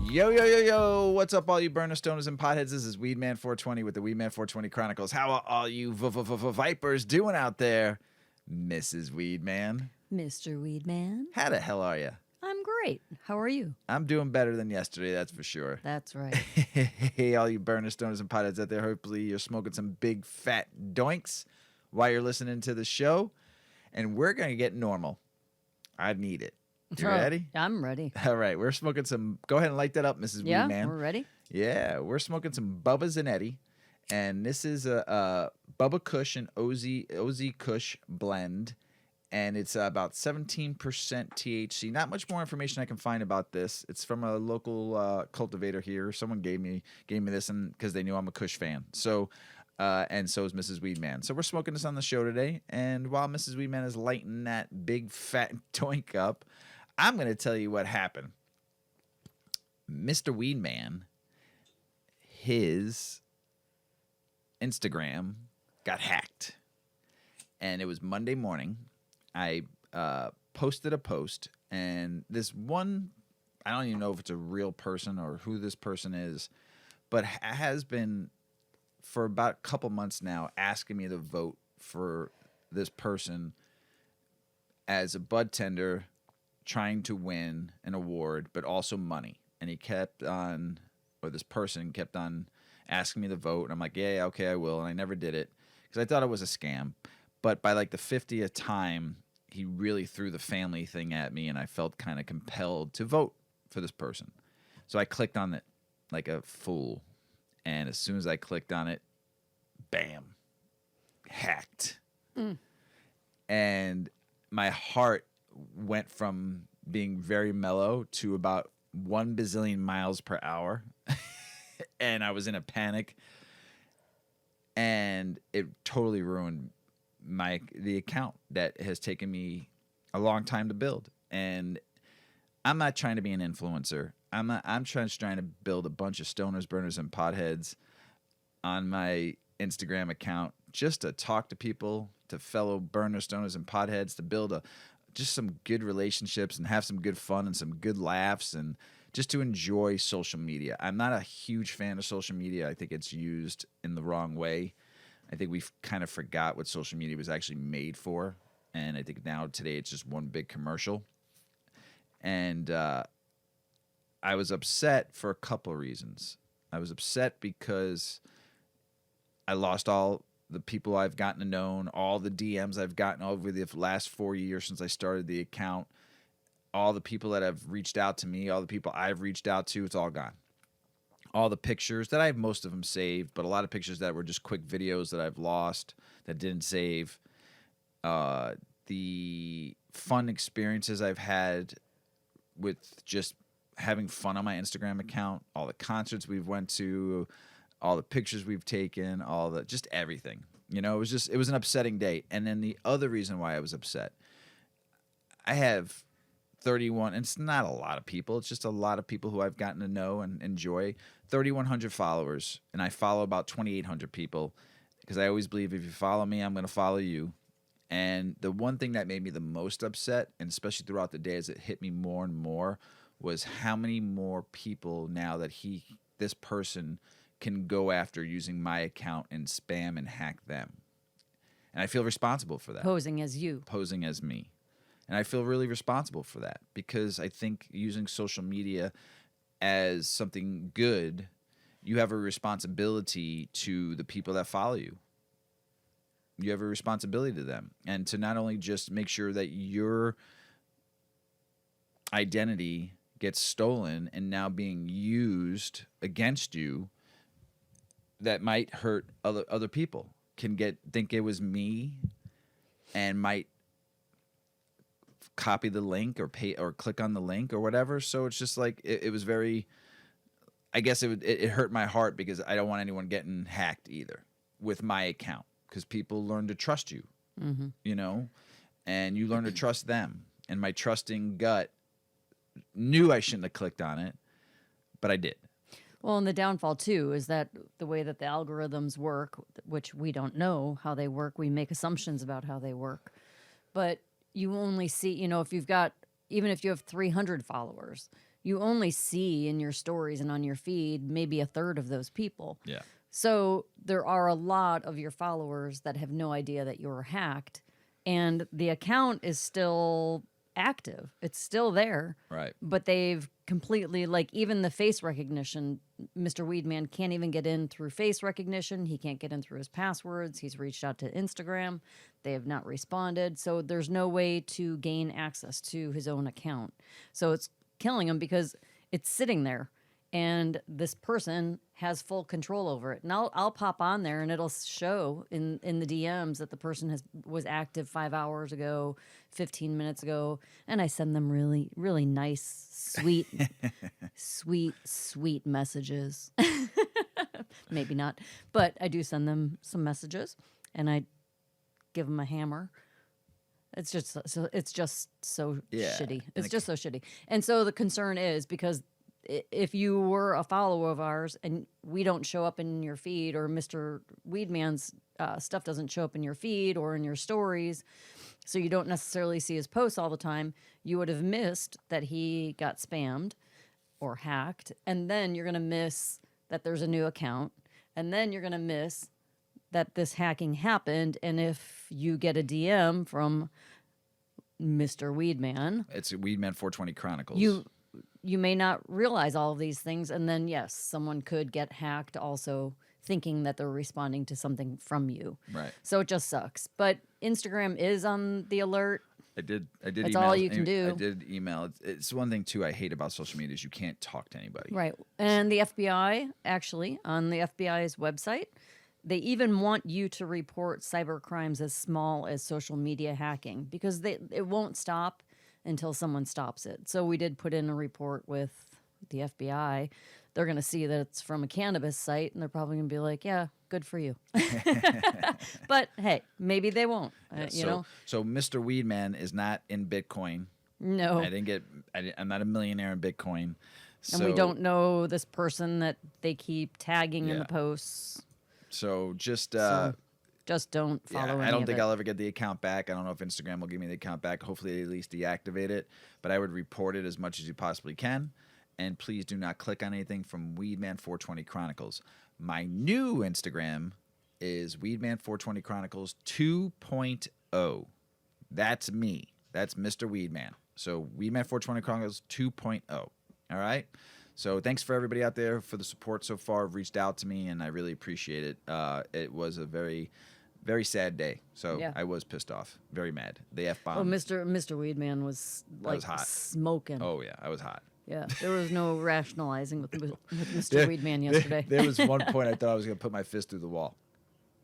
Yo, yo, yo, yo. What's up, all you burner stoners and potheads? This is Weedman 420 with the Weedman 420 Chronicles. How are all you vipers doing out there? Mrs. Weedman. Mr. Weedman. How the hell are you? I'm great. How are you? I'm doing better than yesterday, that's for sure. That's right. Hey, all you burner stoners and potheads out there. Hopefully you're smoking some big fat doinks while you're listening to the show. And we're going to get normal. I need it. You ready? I'm ready. All right, we're smoking some. Go ahead and light that up, Mrs. Yeah, Weedman. we're ready. Yeah, we're smoking some Bubba Zanetti, and this is a Bubba Kush and OZ Kush blend, and it's about 17% THC. Not much more information I can find about this. It's from a local cultivator here. Someone gave me this, and because they knew I'm a Kush fan. So. And so is Mrs. Weedman. So we're smoking this on the show today, and while Mrs. Weedman is lighting that big fat doink up, I'm going to tell you what happened. Mr. Weedman, his Instagram got hacked. And it was Monday morning. I posted a post, and this one, I don't even know if it's a real person or who this person is, but has been for about a couple months now asking me to vote for this person as a bud tender trying to win an award, but also money. And he kept on, or this person kept on asking me to vote. And I'm like, yeah, okay, I will. And I never did it because I thought it was a scam. But by like the 50th time, he really threw the family thing at me, and I felt kind of compelled to vote for this person. So I clicked on it like a fool. And as soon as I clicked on it, bam, hacked. And my heart went from being very mellow to about 1 bazillion miles per hour. And I was in a panic. And it totally ruined the account that has taken me a long time to build. And I'm not trying to be an influencer. I'm just trying to build a bunch of stoners, burners, and potheads on my Instagram account just to talk to people, to fellow burners, stoners, and potheads, to build just some good relationships and have some good fun and some good laughs, and just to enjoy social media. I'm not a huge fan of social media. I think it's used in the wrong way. I think we've kind of forgot what social media was actually made for, and I think now today it's just one big commercial. And I was upset for a couple of reasons. I was upset because I lost all the people I've gotten to know, all the DMs I've gotten over the last 4 years since I started the account, all the people that have reached out to me, all the people I've reached out to, it's all gone. All the pictures that I have, most of them saved, but a lot of pictures that were just quick videos that I've lost, that didn't save. The fun experiences I've had with just having fun on my Instagram account, all the concerts we've went to, all the pictures we've taken, just everything. You know, it was an upsetting day. And then the other reason why I was upset, I have 31, and it's not a lot of people. It's just a lot of people who I've gotten to know and enjoy. 3,100 followers, and I follow about 2,800 people because I always believe if you follow me, I'm going to follow you. And the one thing that made me the most upset, and especially throughout the day as it hit me more and more, was how many more people now that this person can go after using my account and spam and hack them. And I feel responsible for that. Posing as you. Posing as me. And I feel really responsible for that because I think using social media as something good, you have a responsibility to the people that follow you. You have a responsibility to them, and to not only just make sure that your identity gets stolen and now being used against you that might hurt other people, think it was me and might copy the link or pay or click on the link or whatever. So it's just like it was very, I guess it hurt my heart because I don't want anyone getting hacked either with my account, because people learn to trust you, you know, and you learn to trust them. And my trusting gut knew I shouldn't have clicked on it, but I did. Well, and the downfall, too, is that the way that the algorithms work, which we don't know how they work, we make assumptions about how they work. But you only see, if you've got, even if you have 300 followers, you only see in your stories and on your feed maybe a third of those people. Yeah. So there are a lot of your followers that have no idea that you're hacked, and the account is still active. It's still there. Right. But they've completely, like, even the face recognition, Mr. Weedman can't even get in through face recognition. He can't get in through his passwords. He's reached out to Instagram. They have not responded. So there's no way to gain access to his own account. So it's killing him because it's sitting there. And this person has full control over it. And I'll pop on there and it'll show in the DMs that the person was active 5 hours ago, 15 minutes ago. And I send them really, really nice, sweet, sweet messages. Maybe not. But I do send them some messages and I give them a hammer. It's just so shitty. It's just so shitty. And so the concern is because if you were a follower of ours and we don't show up in your feed, or Mr. Weedman's stuff doesn't show up in your feed or in your stories, so you don't necessarily see his posts all the time, you would have missed that he got spammed or hacked. And then you're going to miss that there's a new account. And then you're going to miss that this hacking happened. And if you get a DM from Mr. Weedman, it's Weedman 420 Chronicles. You may not realize all of these things, and then yes, someone could get hacked also thinking that they're responding to something from you. Right. So it just sucks. But Instagram is on the alert. I did. That's email, all you can do. I did email. It's one thing too I hate about social media is you can't talk to anybody. Right. And the FBI, actually, on the FBI's website, they even want you to report cyber crimes as small as social media hacking because it won't stop until someone stops it. So we did put in a report with the FBI. They're going to see that it's from a cannabis site, and they're probably going to be like, yeah, good for you. But, hey, maybe they won't, you know? So Mr. Weedman is not in Bitcoin. No. I'm not a millionaire in Bitcoin. And we don't know this person that they keep tagging in the posts. So just don't follow any I don't of think it. I'll ever get the account back. I don't know if Instagram will give me the account back. Hopefully they at least deactivate it. But I would report it as much as you possibly can. And please do not click on anything from Weedman 420 Chronicles. My new Instagram is Weedman 420 Chronicles 2.0. That's me. That's Mr. Weedman. So Weedman 420 Chronicles 2.0. All right? So thanks for everybody out there for the support so far. Reached out to me, and I really appreciate it. It was a very, very sad day. So I was pissed off, very mad. The F-bomb. Oh, Mr. Weedman was like hot. smoking. Oh, yeah, I was hot. Yeah, there was no rationalizing with Mr. Weedman yesterday. There was one point I thought I was going to put my fist through the wall.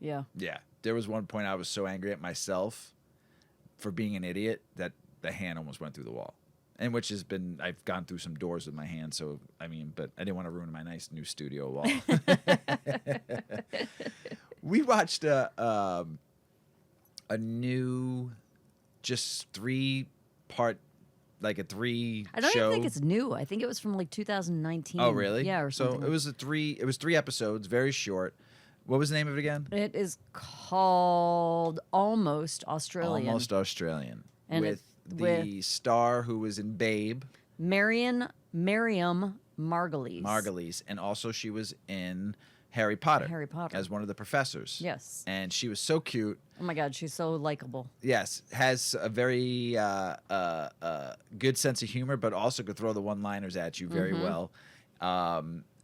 Yeah. Yeah. There was one point I was so angry at myself for being an idiot that the hand almost went through the wall. And which has been, I've gone through some doors with my hand, so, I mean, but I didn't want to ruin my nice new studio wall. We watched a new, just 3-part, like a 3 I don't show. even think it's new. I think it was from like 2019. Oh, really? Yeah, or something. So it was 3 episodes, very short. What was the name of it again? It is called Almost Australian. Almost Australian. And with the star who was in Babe. Miriam Margolyes. Margolyes. And also she was in Harry Potter. Harry Potter. As one of the professors. Yes. And she was so cute. Oh, my God. She's so likable. Yes. Has a very good sense of humor, but also could throw the one-liners at you very well.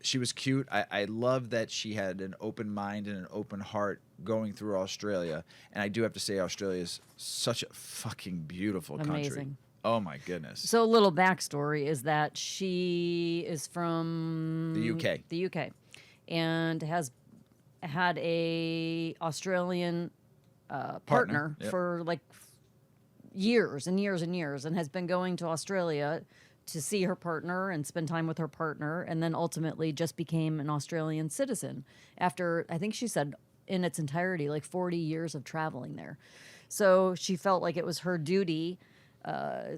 She was cute. I love that she had an open mind and an open heart going through Australia. And I do have to say Australia is such a fucking beautiful country. Amazing. Oh, my goodness. So a little backstory is that she is from The UK. The UK. And has had a Australian partner Yep. for like years and years and years, and has been going to Australia to see her partner and spend time with her partner, and then ultimately just became an Australian citizen after, I think she said in its entirety, like 40 years of traveling there. So she felt like it was her duty,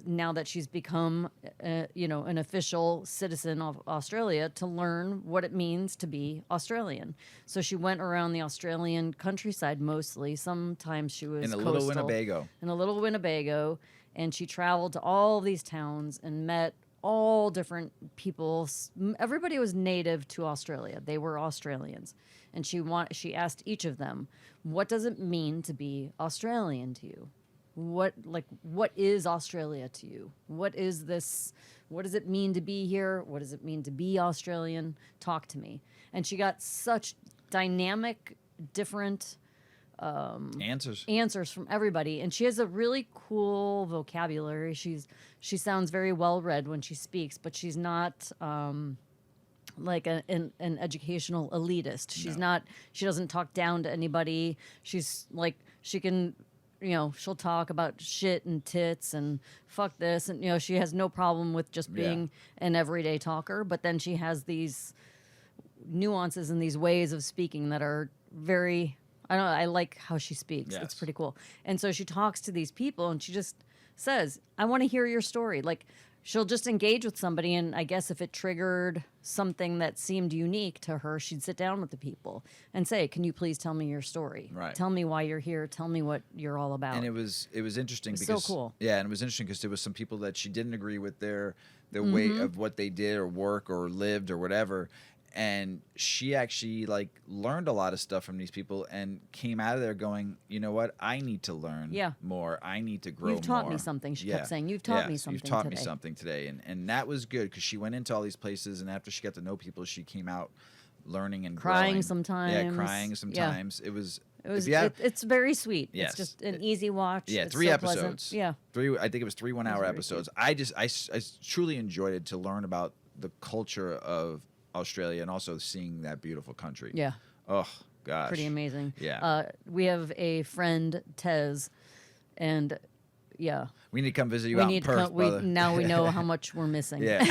now that she's become, an official citizen of Australia, to learn what it means to be Australian. So she went around the Australian countryside mostly. Sometimes she was In a coastal, little Winnebago. in a little Winnebago, and she traveled to all these towns and met all different people. Everybody was native to Australia. They were Australians. And she asked each of them, what does it mean to be Australian to you? What is Australia to you? What is this? What does it mean to be here? What does it mean to be Australian? Talk to me. And she got such dynamic, different answers from everybody. And she has a really cool vocabulary. She sounds very well read when she speaks, but she's not like an educational elitist. She's not. She doesn't talk down to anybody. She's like, she can, she'll talk about shit and tits and fuck this, and she has no problem with just being an everyday talker. But then she has these nuances and these ways of speaking that are very, I don't know, I like how she speaks. Yes. It's pretty cool. And so she talks to these people and she just says, I want to hear your story. Like, she'll just engage with somebody, and I guess if it triggered something that seemed unique to her, she'd sit down with the people and say, can you please tell me your story? Right. Tell me why you're here. Tell me what you're all about. And it was interesting It's because so cool. Yeah, and it was interesting because there was some people that she didn't agree with their way of what they did or work or lived or whatever. And she actually learned a lot of stuff from these people and came out of there going, you know what? I need to learn more. I need to grow more. You've taught me something. She kept saying, you've taught me something You've taught today. me something today. And that was good because she went into all these places, and after she got to know people, she came out learning and crying growing. sometimes. Yeah, crying sometimes. It was it's very sweet. Yes. It's just an easy watch. Yeah, It's 3 so episodes. pleasant. Yeah. I think it was 3 1-hour episodes. I truly enjoyed it to learn about the culture of Australia and also seeing that beautiful country. Yeah. Oh, gosh. Pretty amazing. Yeah. We have a friend, Tez, and we need to come visit you out in Perth, brother. Now we know how much we're missing. Yeah.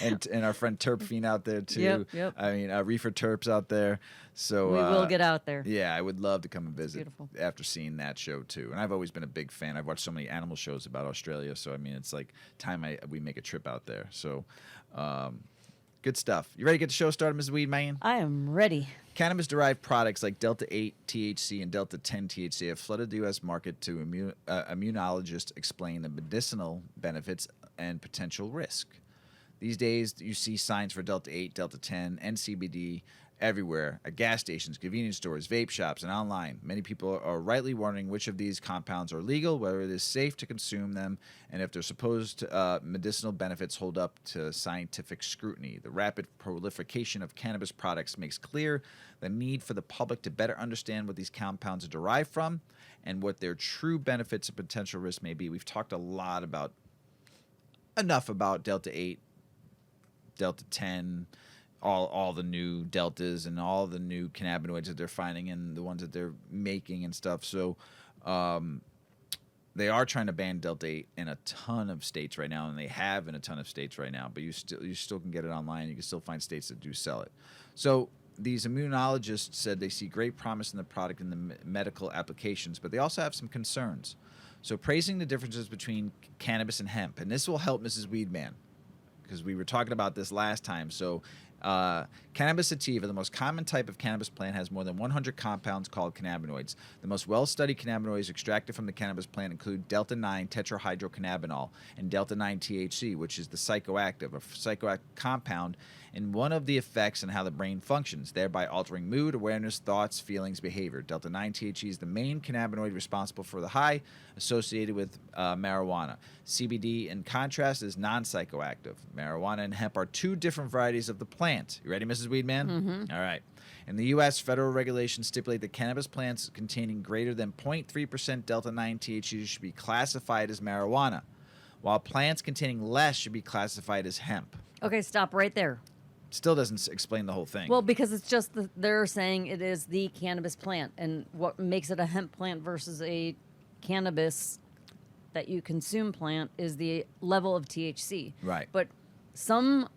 and our friend Terp Fiend out there too. Yep. I mean, Reefer Terp's out there. So we will get out there. Yeah, I would love to come and visit beautiful. after seeing that show too. And I've always been a big fan. I've watched so many animal shows about Australia. So I mean, it's like time we make a trip out there. So good stuff. You ready to get the show started, Mrs. Weedman? I am ready. Cannabis-derived products like Delta-8 THC and Delta-10 THC have flooded the U.S. market to immunologists explain the medicinal benefits and potential risk. These days, you see signs for Delta-8, Delta-10, and CBD everywhere, at gas stations, convenience stores, vape shops, and online. Many people are rightly wondering which of these compounds are legal, whether it is safe to consume them, and if their supposed medicinal benefits hold up to scientific scrutiny. The rapid proliferation of cannabis products makes clear the need for the public to better understand what these compounds are derived from and what their true benefits and potential risks may be. We've talked enough about Delta-8, Delta-10, all the new deltas and all the new cannabinoids that they're finding and the ones that they're making and stuff. So they are trying to ban Delta-8 in a ton of states right now, and they have in a ton of states right now. But you still can get it online. You can still find states that do sell it. So these immunologists said they see great promise in the product in the medical applications, but they also have some concerns. So praising the differences between cannabis and hemp, and this will help Mrs. Weedman because we were talking about this last time. So cannabis sativa, the most common type of cannabis plant, has more than 100 compounds called cannabinoids. The most well-studied cannabinoids extracted from the cannabis plant include Delta-9 tetrahydrocannabinol and Delta-9 THC, which is the psychoactive, a psychoactive compound in one of the effects and how the brain functions, thereby altering mood, awareness, thoughts, feelings, behavior. Delta-9 THC is the main cannabinoid responsible for the high associated with marijuana. CBD, in contrast, is non-psychoactive. Marijuana and hemp are two different varieties of the plant. You ready, Mrs. Weedman? Mm-hmm. All right. In the U.S., federal regulations stipulate that cannabis plants containing greater than 0.3% Delta-9 THC should be classified as marijuana, while plants containing less should be classified as hemp. Okay, stop right there. Still doesn't explain the whole thing. Well, because it's just they're saying it is the cannabis plant, and what makes it a hemp plant versus a cannabis that you consume plant is the level of THC. Right. But some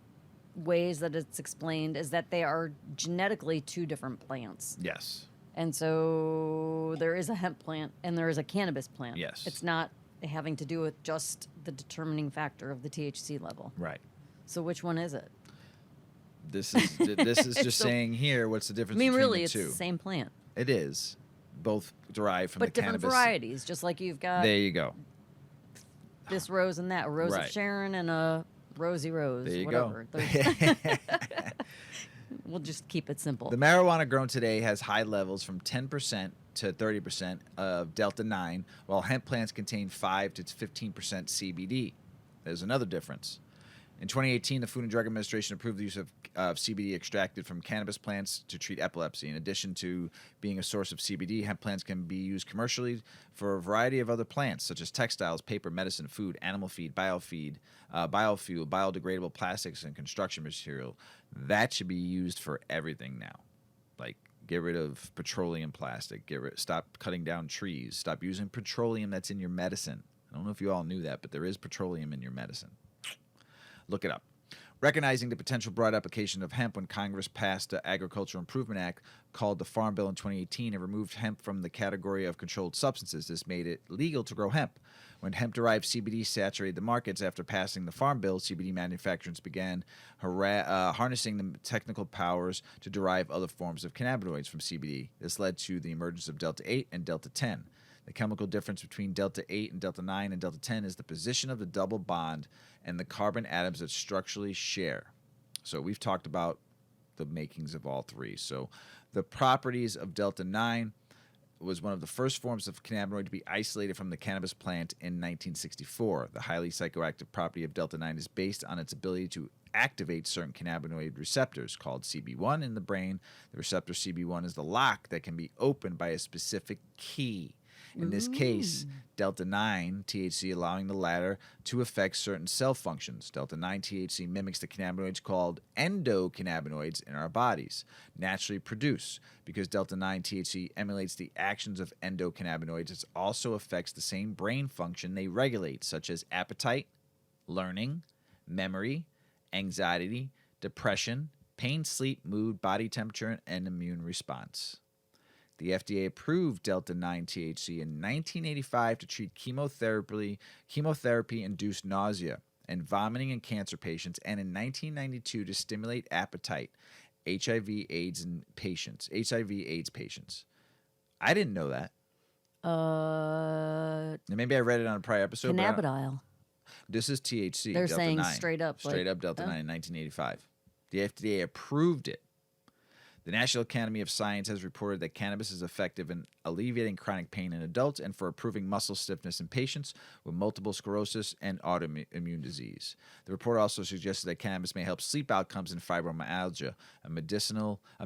ways that it's explained is that they are genetically two different plants. Yes. And so there is a hemp plant and there is a cannabis plant. Yes. It's not having to do with just the determining factor of the THC level. Right. So which one is it? This is just saying here what's the difference between really, the it's two. the same plant. It is. Both derived from But the different cannabis. varieties, just like you've got There you go. this rose and that, a rose Right. of Sharon and a rosy rose. There you whatever. go. We'll just keep it simple. The marijuana grown today has high levels from 10% to 30% of delta-9, while hemp plants contain 5 to 15% CBD. There's another difference. In 2018, the Food and Drug Administration approved the use of CBD extracted from cannabis plants to treat epilepsy. In addition to being a source of CBD, hemp plants can be used commercially for a variety of other plants, such as textiles, paper, medicine, food, animal feed, biofuel, biodegradable plastics, and construction material. That should be used for everything now. Like, get rid of petroleum plastic. Stop cutting down trees. Stop using petroleum that's in your medicine. I don't know if you all knew that, but there is petroleum in your medicine. Look it up. Recognizing the potential broad application of hemp, when Congress passed the Agricultural Improvement Act, called the Farm Bill in 2018, and removed hemp from the category of controlled substances. This made it legal to grow hemp. When hemp-derived CBD saturated the markets after passing the Farm Bill, CBD manufacturers began harnessing the technical powers to derive other forms of cannabinoids from CBD. This led to the emergence of Delta-8 and Delta-10. The chemical difference between Delta-8 and Delta-9 and Delta-10 is the position of the double bond and the carbon atoms that structurally share. So we've talked about the makings of all three. So the properties of Delta-9 was one of the first forms of cannabinoid to be isolated from the cannabis plant in 1964. The highly psychoactive property of Delta-9 is based on its ability to activate certain cannabinoid receptors called CB1 in the brain. The receptor CB1 is the lock that can be opened by a specific key. In this case, Delta-9 THC, allowing the latter to affect certain cell functions. Delta-9 THC mimics the cannabinoids called endocannabinoids in our bodies, naturally produced. Because Delta-9 THC emulates the actions of endocannabinoids, it also affects the same brain function they regulate, such as appetite, learning, memory, anxiety, depression, pain, sleep, mood, body temperature, and immune response. The FDA approved Delta-9 THC in 1985 to treat chemotherapy-induced nausea and vomiting in cancer patients, and in 1992 to stimulate appetite, HIV/AIDS patients. I didn't know that. Maybe I read it on a prior episode. Cannabidiol. This is THC. They're Delta-9. saying straight up Delta-9 in 1985. The FDA approved it. The National Academy of Science has reported that cannabis is effective in alleviating chronic pain in adults and for improving muscle stiffness in patients with multiple sclerosis and autoimmune disease. The report also suggested that cannabis may help sleep outcomes in fibromyalgia, a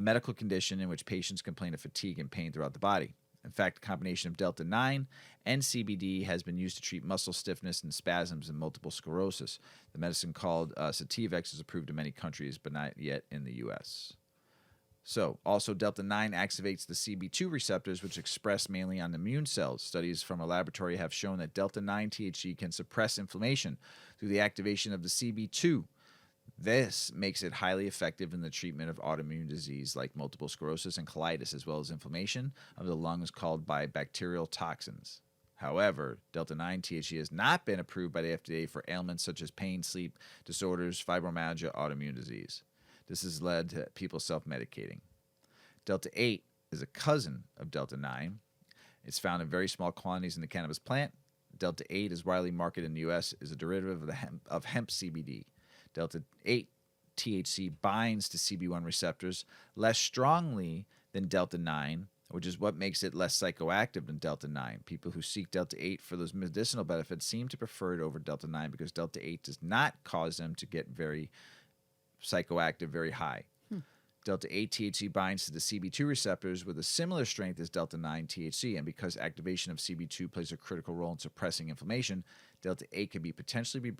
medical condition in which patients complain of fatigue and pain throughout the body. In fact, a combination of Delta-9 and CBD has been used to treat muscle stiffness and spasms in multiple sclerosis. The medicine called Sativex is approved in many countries, but not yet in the U.S. So, also Delta-9 activates the CB2 receptors, which express mainly on immune cells. Studies from a laboratory have shown that Delta-9 THC can suppress inflammation through the activation of the CB2. This makes it highly effective in the treatment of autoimmune disease like multiple sclerosis and colitis, as well as inflammation of the lungs caused by bacterial toxins. However, Delta-9 THC has not been approved by the FDA for ailments such as pain, sleep disorders, fibromyalgia, autoimmune disease. This has led to people self-medicating. Delta-8 is a cousin of Delta-9. It's found in very small quantities in the cannabis plant. Delta-8 is widely marketed in the U.S. as a derivative of hemp CBD. Delta-8 THC binds to CB1 receptors less strongly than Delta-9, which is what makes it less psychoactive than Delta-9. People who seek Delta-8 for those medicinal benefits seem to prefer it over Delta-9 because Delta-8 does not cause them to get very psychoactive, very high. Delta-8 THC binds to the CB2 receptors with a similar strength as Delta-9 THC, and because activation of CB2 plays a critical role in suppressing inflammation, Delta-8 can be potentially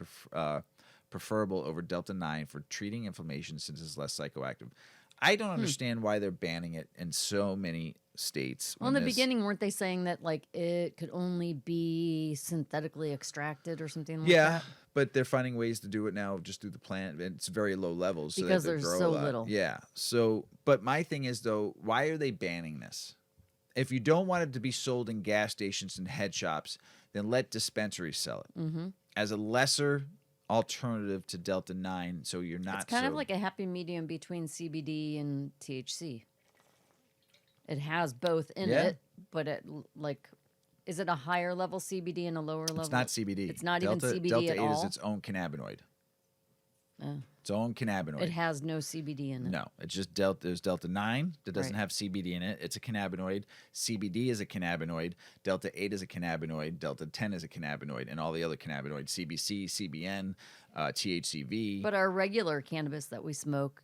preferable over Delta-9 for treating inflammation since it's less psychoactive. I don't understand why they're banning it in so many states. Well, in the beginning, weren't they saying that like it could only be synthetically extracted or something like that? Yeah, but they're finding ways to do it now just through the plant. And it's very low levels. So because they there's grow so a lot. little. Yeah. So, but my thing is, though, why are they banning this? If you don't want it to be sold in gas stations and head shops, then let dispensaries sell it as a lesser alternative to Delta-9, so you're not. It's kind of like a happy medium between CBD and THC. It has both in it, but Is it a higher level CBD and a lower level? It's not CBD. It's not Delta, even CBD Delta at 8 all? is its own cannabinoid. Its own cannabinoid. It has no CBD in it. No, it's just Delta. There's Delta 9 that doesn't Right. have CBD in it. It's a cannabinoid. CBD is a cannabinoid. Delta 8 is a cannabinoid. Delta 10 is a cannabinoid. And all the other cannabinoids, CBC, CBN, THCV. But our regular cannabis that we smoke,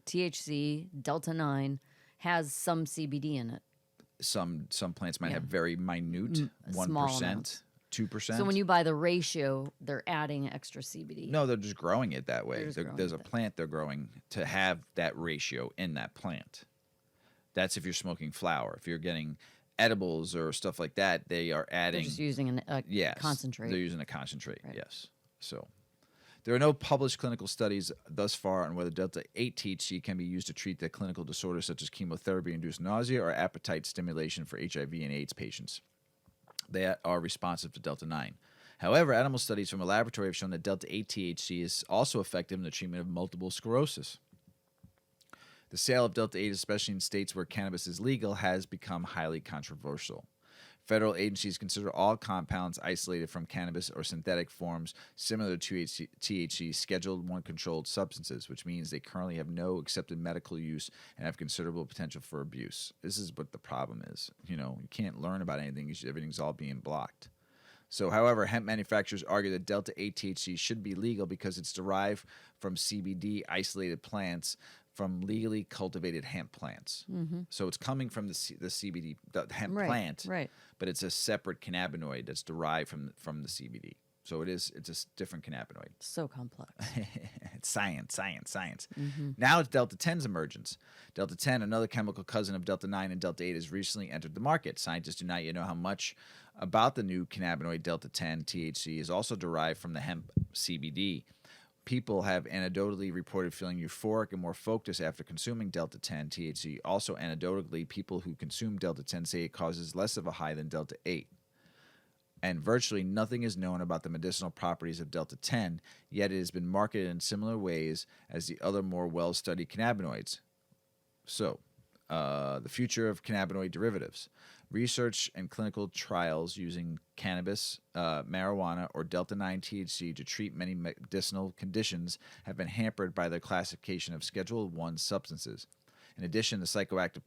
THC, Delta 9, has some CBD in it. Some plants might Yeah. have very minute, small 1%, amounts. 2%. So when you buy the ratio, they're adding extra CBD. No, they're just growing it that way. They're just growing There's a it. plant they're growing to have that ratio in that plant. That's if you're smoking flower. If you're getting edibles or stuff like that, they are They're adding. just using a Yes, concentrate. They're using a concentrate. Right. Yes. So there are no published clinical studies thus far on whether Delta 8 THC can be used to treat the clinical disorders such as chemotherapy-induced nausea or appetite stimulation for HIV and AIDS patients. They are responsive to Delta 9. However, animal studies from a laboratory have shown that Delta 8 THC is also effective in the treatment of multiple sclerosis. The sale of Delta 8, especially in states where cannabis is legal, has become highly controversial. Federal agencies consider all compounds isolated from cannabis or synthetic forms similar to THC Scheduled 1 controlled substances, which means they currently have no accepted medical use and have considerable potential for abuse. This is what the problem is. You can't learn about anything. Everything's all being blocked. So, however, hemp manufacturers argue that Delta 8 THC should be legal because it's derived from CBD isolated plants from legally cultivated hemp plants. So it's coming from the CBD, the hemp plant, Right. but it's a separate cannabinoid that's derived from the CBD. So it's a different cannabinoid. So complex. It's science. Now it's Delta 10's emergence. Delta 10, another chemical cousin of Delta 9 and Delta 8, has recently entered the market. Scientists do not yet know how much about the new cannabinoid Delta 10 THC is also derived from the hemp CBD. People have anecdotally reported feeling euphoric and more focused after consuming Delta 10 THC. Also, anecdotally, people who consume Delta 10 say it causes less of a high than Delta 8. And virtually nothing is known about the medicinal properties of Delta 10, yet it has been marketed in similar ways as the other more well-studied cannabinoids. So, the future of cannabinoid derivatives. Research and clinical trials using cannabis, marijuana, or Delta 9 THC to treat many medicinal conditions have been hampered by their classification of Schedule 1 substances. In addition, the psychoactive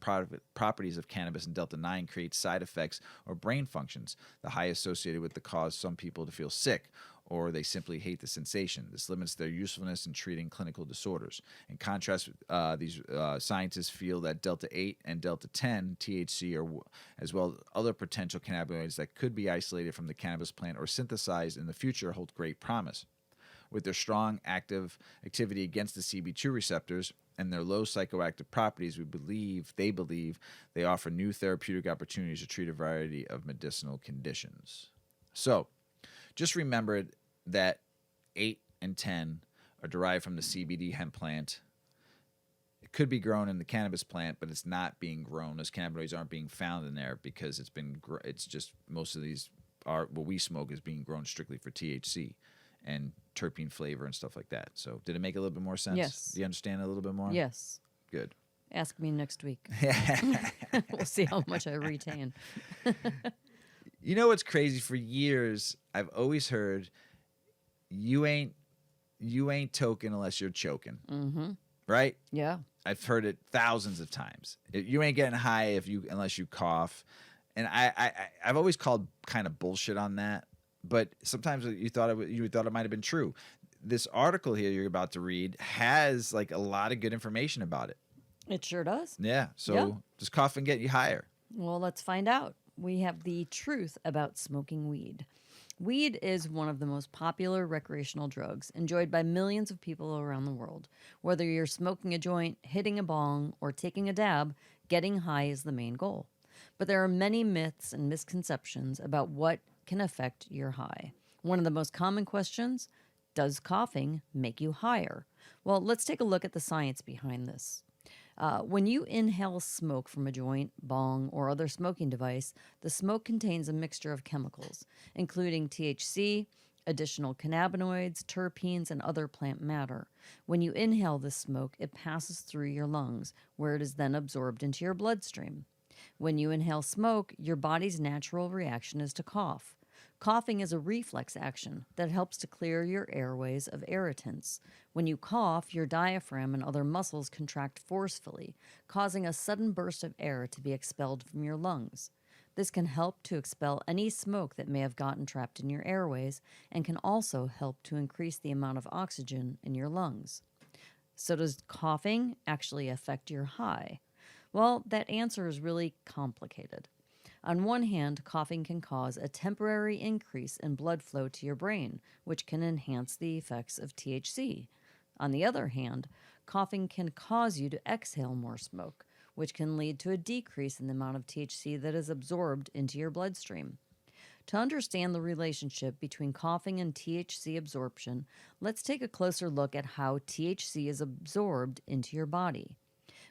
properties of cannabis and Delta 9 create side effects or brain functions, the high associated with the cause some people to feel sick, or they simply hate the sensation. This limits their usefulness in treating clinical disorders. In contrast, these scientists feel that Delta 8 and Delta 10 THC, as well as other potential cannabinoids that could be isolated from the cannabis plant or synthesized in the future, hold great promise. With their strong activity against the CB2 receptors and their low psychoactive properties, they believe they offer new therapeutic opportunities to treat a variety of medicinal conditions. So, just remember that 8 and 10 are derived from the CBD hemp plant. It could be grown in the cannabis plant, but it's not being grown. Those cannabinoids aren't being found in there because it's just most of these what we smoke is being grown strictly for THC and terpene flavor and stuff like that. So did it make a little bit more sense? Yes. Do you understand a little bit more? Yes. Good. Ask me next week. We'll see how much I retain. You know what's crazy? For years, I've always heard, you ain't toking unless you're choking. Mm-hmm. Right? Yeah. I've heard it thousands of times. You ain't getting high unless you cough. And I've always called kind of bullshit on that. But sometimes you thought it might have been true. This article here you're about to read has like a lot of good information about it. It sure does. Yeah. So Yeah. does coughing get you higher? Well, let's find out. We have the truth about smoking weed. Weed is one of the most popular recreational drugs enjoyed by millions of people around the world. Whether you're smoking a joint, hitting a bong, or taking a dab, getting high is the main goal. But there are many myths and misconceptions about what can affect your high. One of the most common questions, does coughing make you higher? Well, let's take a look at the science behind this. When you inhale smoke from a joint, bong, or other smoking device, the smoke contains a mixture of chemicals, including THC, additional cannabinoids, terpenes, and other plant matter. When you inhale this smoke, it passes through your lungs, where it is then absorbed into your bloodstream. When you inhale smoke, your body's natural reaction is to cough. Coughing is a reflex action that helps to clear your airways of irritants. When you cough, your diaphragm and other muscles contract forcefully, causing a sudden burst of air to be expelled from your lungs. This can help to expel any smoke that may have gotten trapped in your airways and can also help to increase the amount of oxygen in your lungs. So does coughing actually affect your high? Well, that answer is really complicated. On one hand, coughing can cause a temporary increase in blood flow to your brain, which can enhance the effects of THC. On the other hand, coughing can cause you to exhale more smoke, which can lead to a decrease in the amount of THC that is absorbed into your bloodstream. To understand the relationship between coughing and THC absorption, let's take a closer look at how THC is absorbed into your body.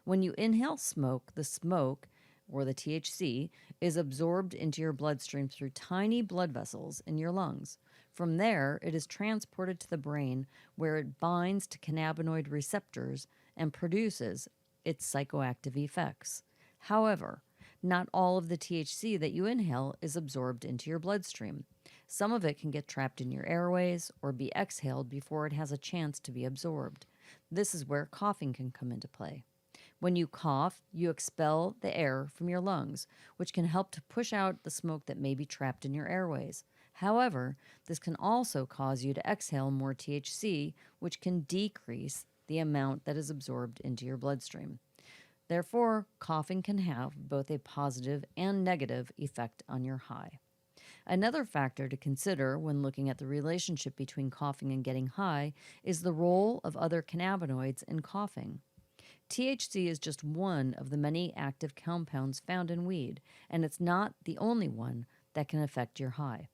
When you inhale smoke, the smoke, or the THC, is absorbed into your bloodstream through tiny blood vessels in your lungs. From there, it is transported to the brain where it binds to cannabinoid receptors and produces its psychoactive effects. However, not all of the THC that you inhale is absorbed into your bloodstream. Some of it can get trapped in your airways or be exhaled before it has a chance to be absorbed. This is where coughing can come into play. When you cough, you expel the air from your lungs, which can help to push out the smoke that may be trapped in your airways. However, this can also cause you to exhale more THC, which can decrease the amount that is absorbed into your bloodstream. Therefore, coughing can have both a positive and negative effect on your high. Another factor to consider when looking at the relationship between coughing and getting high is the role of other cannabinoids in coughing. THC is just one of the many active compounds found in weed, and it's not the only one that can affect your high.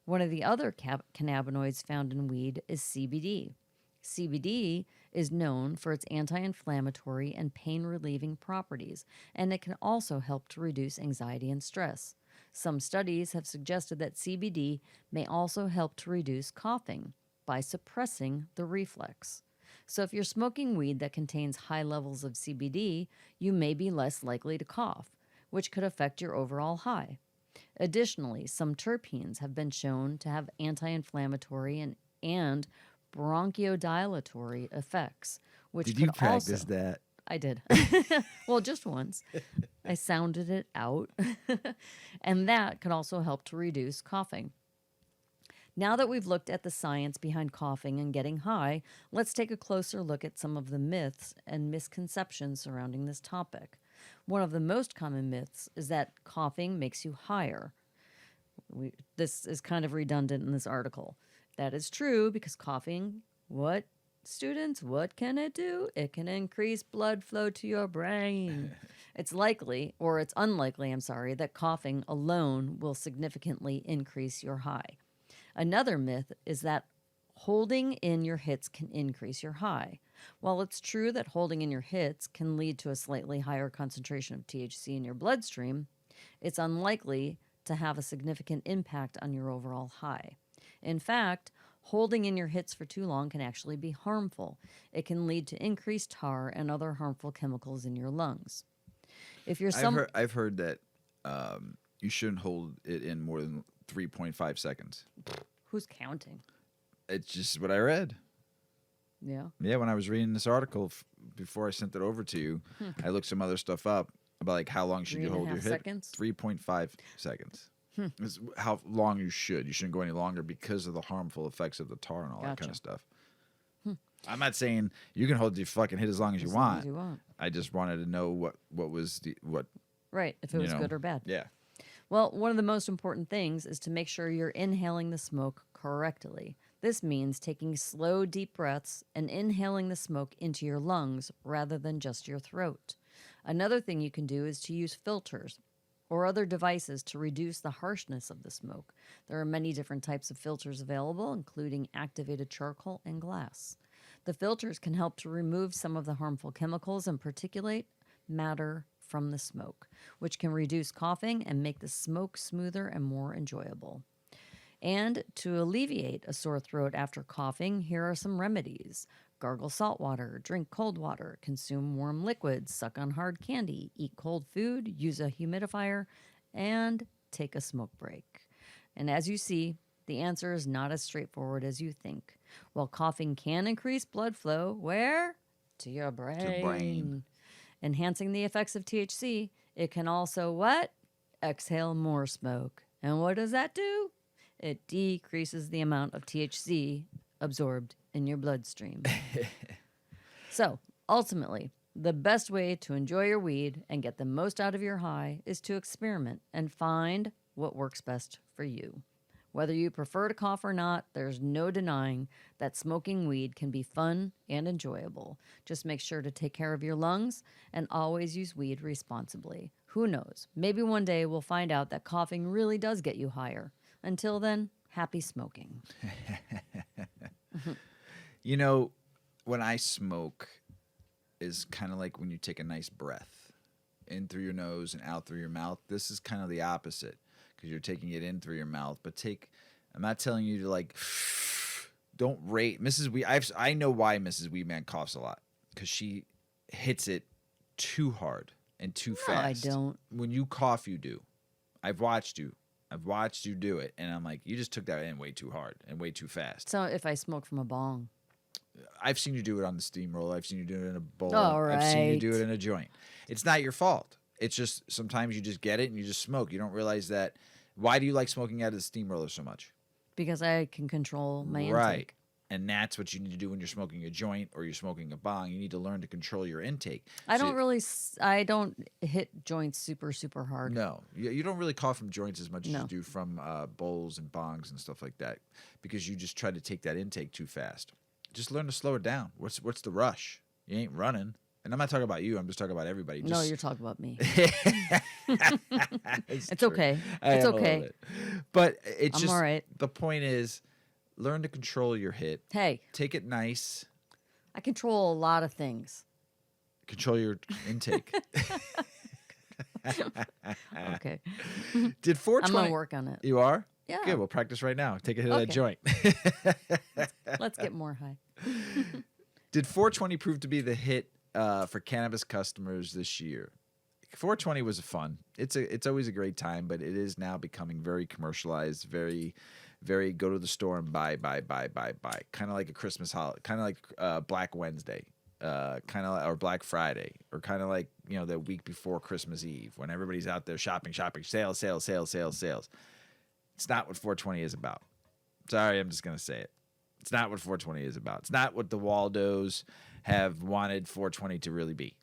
One of the other cannabinoids found in weed is CBD. CBD is known for its anti-inflammatory and pain-relieving properties, and it can also help to reduce anxiety and stress. Some studies have suggested that CBD may also help to reduce coughing by suppressing the reflex. So if you're smoking weed that contains high levels of CBD, you may be less likely to cough, which could affect your overall high. Additionally, some terpenes have been shown to have anti-inflammatory and bronchodilatory effects, which Did could you practice also... that? I did. Well, just once. I sounded it out. And that could also help to reduce coughing. Now that we've looked at the science behind coughing and getting high, let's take a closer look at some of the myths and misconceptions surrounding this topic. One of the most common myths is that coughing makes you higher. This is kind of redundant in this article. That is true because coughing, what can it do? It can increase blood flow to your brain. It's unlikely, that coughing alone will significantly increase your high. Another myth is that holding in your hits can increase your high. While it's true that holding in your hits can lead to a slightly higher concentration of THC in your bloodstream, it's unlikely to have a significant impact on your overall high. In fact, holding in your hits for too long can actually be harmful. It can lead to increased tar and other harmful chemicals in your lungs. If you're I've heard that you shouldn't hold it in more than 3.5 seconds. Who's counting? It's just what I read. Yeah. Yeah, when I was reading this article before I sent it over to you, I looked some other stuff up about like how long should you hold your hit? Seconds? 3.5 seconds. It's how long you should. You shouldn't go any longer because of the harmful effects of the tar and all that kind of stuff. I'm not saying you can hold your fucking hit as long as you want. I just wanted to know what was right, if it was good or bad. Yeah. Well, one of the most important things is to make sure you're inhaling the smoke correctly. This means taking slow, deep breaths and inhaling the smoke into your lungs rather than just your throat. Another thing you can do is to use filters or other devices to reduce the harshness of the smoke. There are many different types of filters available, including activated charcoal and glass. The filters can help to remove some of the harmful chemicals and particulate matter from the smoke, which can reduce coughing and make the smoke smoother and more enjoyable. And to alleviate a sore throat after coughing, here are some remedies. Gargle salt water, drink cold water, consume warm liquids, suck on hard candy, eat cold food, use a humidifier, and take a smoke break. And as you see, the answer is not as straightforward as you think. While coughing can increase blood flow, where? To your brain. To brain. Enhancing the effects of THC, it can also what? Exhale more smoke. And what does that do? It decreases the amount of THC absorbed in your bloodstream. So, ultimately, the best way to enjoy your weed and get the most out of your high is to experiment and find what works best for you. Whether you prefer to cough or not, there's no denying that smoking weed can be fun and enjoyable. Just make sure to take care of your lungs and always use weed responsibly. Who knows? Maybe one day we'll find out that coughing really does get you higher. Until then, happy smoking. You know, when I smoke is kind of like when you take a nice breath in through your nose and out through your mouth. This is kind of the opposite because you're taking it in through your mouth. But I'm not telling you to like, don't rate I know why Mrs. Weedman coughs a lot because she hits it too hard and too fast. I don't. When you cough, you do. I've watched you do it, and I'm like, you just took that in way too hard and way too fast. So if I smoke from a bong. I've seen you do it on the steamroller. I've seen you do it in a bowl. All I've seen you right. do it in a joint. It's not your fault. It's just sometimes you just get it and you just smoke. You don't realize that. Why do you like smoking out of the steamroller so much? Because I can control my intake. Right. And that's what you need to do when you're smoking a joint or you're smoking a bong. You need to learn to control your intake. I don't hit joints super, super hard. No. You don't really cough from joints as much as No. you do from bowls and bongs and stuff like that because you just try to take that intake too fast. Just learn to slow it down. What's the rush? You ain't running. And I'm not talking about you. I'm just talking about everybody. No, you're talking about me. It's It's true. okay. I It's am a little okay. bit. But it's I'm just all right. the point is learn to control your hit. Hey, Take it nice. I control a lot of things. Control your intake. Okay. Did 420 I'm going to work on it. You are? Yeah. Good. We'll practice right now. Take a hit of that Okay. joint. Let's get more high. Did 420 prove to be the hit for cannabis customers this year? 420 was fun. It's always a great time, but it is now becoming very commercialized, very, very go to the store and buy. Kind of like a Christmas holiday, kind of like Black Wednesday, kind of or Black Friday, or kind of like the week before Christmas Eve when everybody's out there shopping, sales. It's not what 420 is about. Sorry, I'm just gonna say it. It's not what 420 is about. It's not what the Waldos have wanted 420 to really be.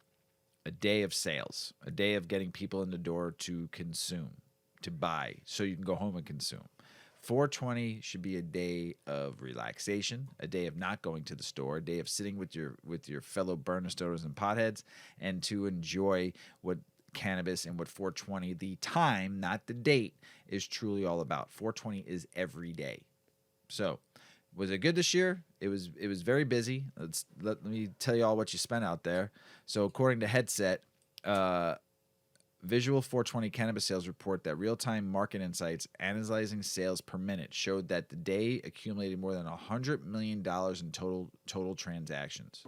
A day of sales, a day of getting people in the door to consume, to buy, so you can go home and consume. 420 should be a day of relaxation, a day of not going to the store, a day of sitting with your fellow burner stoners and potheads, and to enjoy what cannabis and what 420, the time, not the date, is truly all about. 420 is every day. So, was it good this year? It was very busy. Let me tell you all what you spent out there. So according to Headset, Visual 420 cannabis sales report that real-time market insights analyzing sales per minute showed that the day accumulated more than $100 million in total transactions.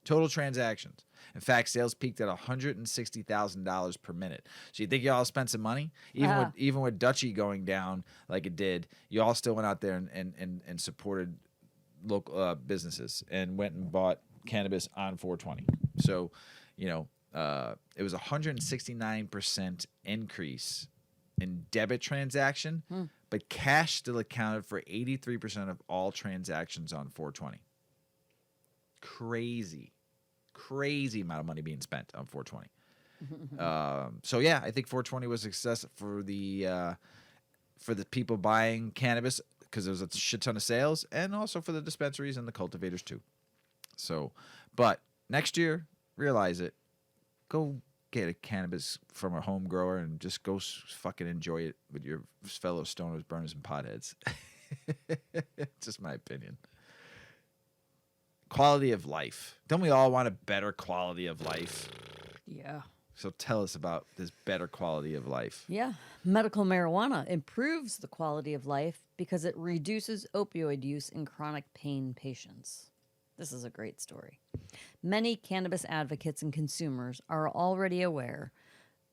Total transactions. In fact, sales peaked at $160,000 per minute. So you think y'all spent some money? Even with Dutchy going down like it did, you all still went out there and supported local businesses and went and bought cannabis on 420. So, it was a 169% increase in debit transaction, but cash still accounted for 83% of all transactions on 420. Crazy amount of money being spent on 420. So yeah, I think 420 was a success for the people buying cannabis because there was a shit ton of sales, and also for the dispensaries and the cultivators too. So, but next year, realize it. Go get a cannabis from a home grower and just go fucking enjoy it with your fellow stoners, burners, and potheads. Just my opinion. Quality of life. Don't we all want a better quality of life? Yeah. So tell us about this better quality of life. Yeah. Medical marijuana improves the quality of life because it reduces opioid use in chronic pain patients. This is a great story. Many cannabis advocates and consumers are already aware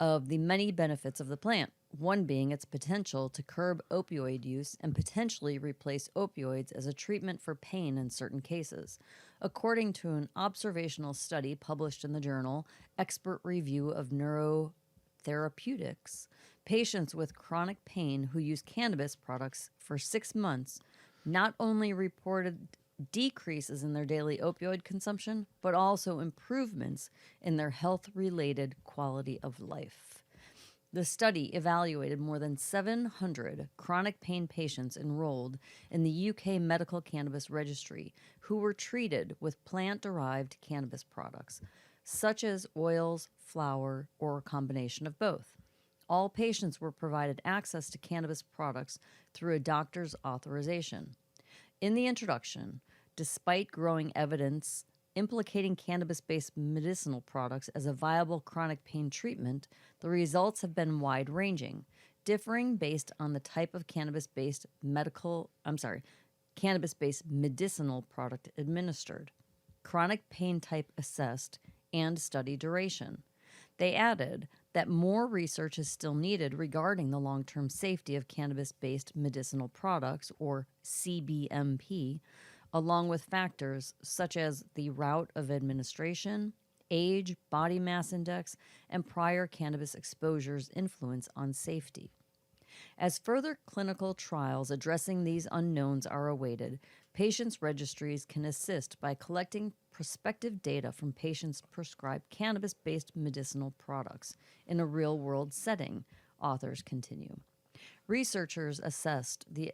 of the many benefits of the plant, one being its potential to curb opioid use and potentially replace opioids as a treatment for pain in certain cases. According to an observational study published in the journal Expert Review of Neurotherapeutics, patients with chronic pain who use cannabis products for 6 months not only reported decreases in their daily opioid consumption, but also improvements in their health-related quality of life. The study evaluated more than 700 chronic pain patients enrolled in the UK Medical Cannabis Registry who were treated with plant-derived cannabis products, such as oils, flour, or a combination of both. All patients were provided access to cannabis products through a doctor's authorization. In the introduction, despite growing evidence implicating cannabis-based medicinal products as a viable chronic pain treatment, the results have been wide-ranging, differing based on the type of cannabis-based medicinal product administered, chronic pain type assessed, and study duration. They added that more research is still needed regarding the long-term safety of cannabis-based medicinal products, or CBMP, along with factors such as the route of administration, age, body mass index, and prior cannabis exposure's influence on safety. As further clinical trials addressing these unknowns are awaited, patients' registries can assist by collecting prospective data from patients prescribed cannabis-based medicinal products in a real-world setting, authors continue. Researchers assessed the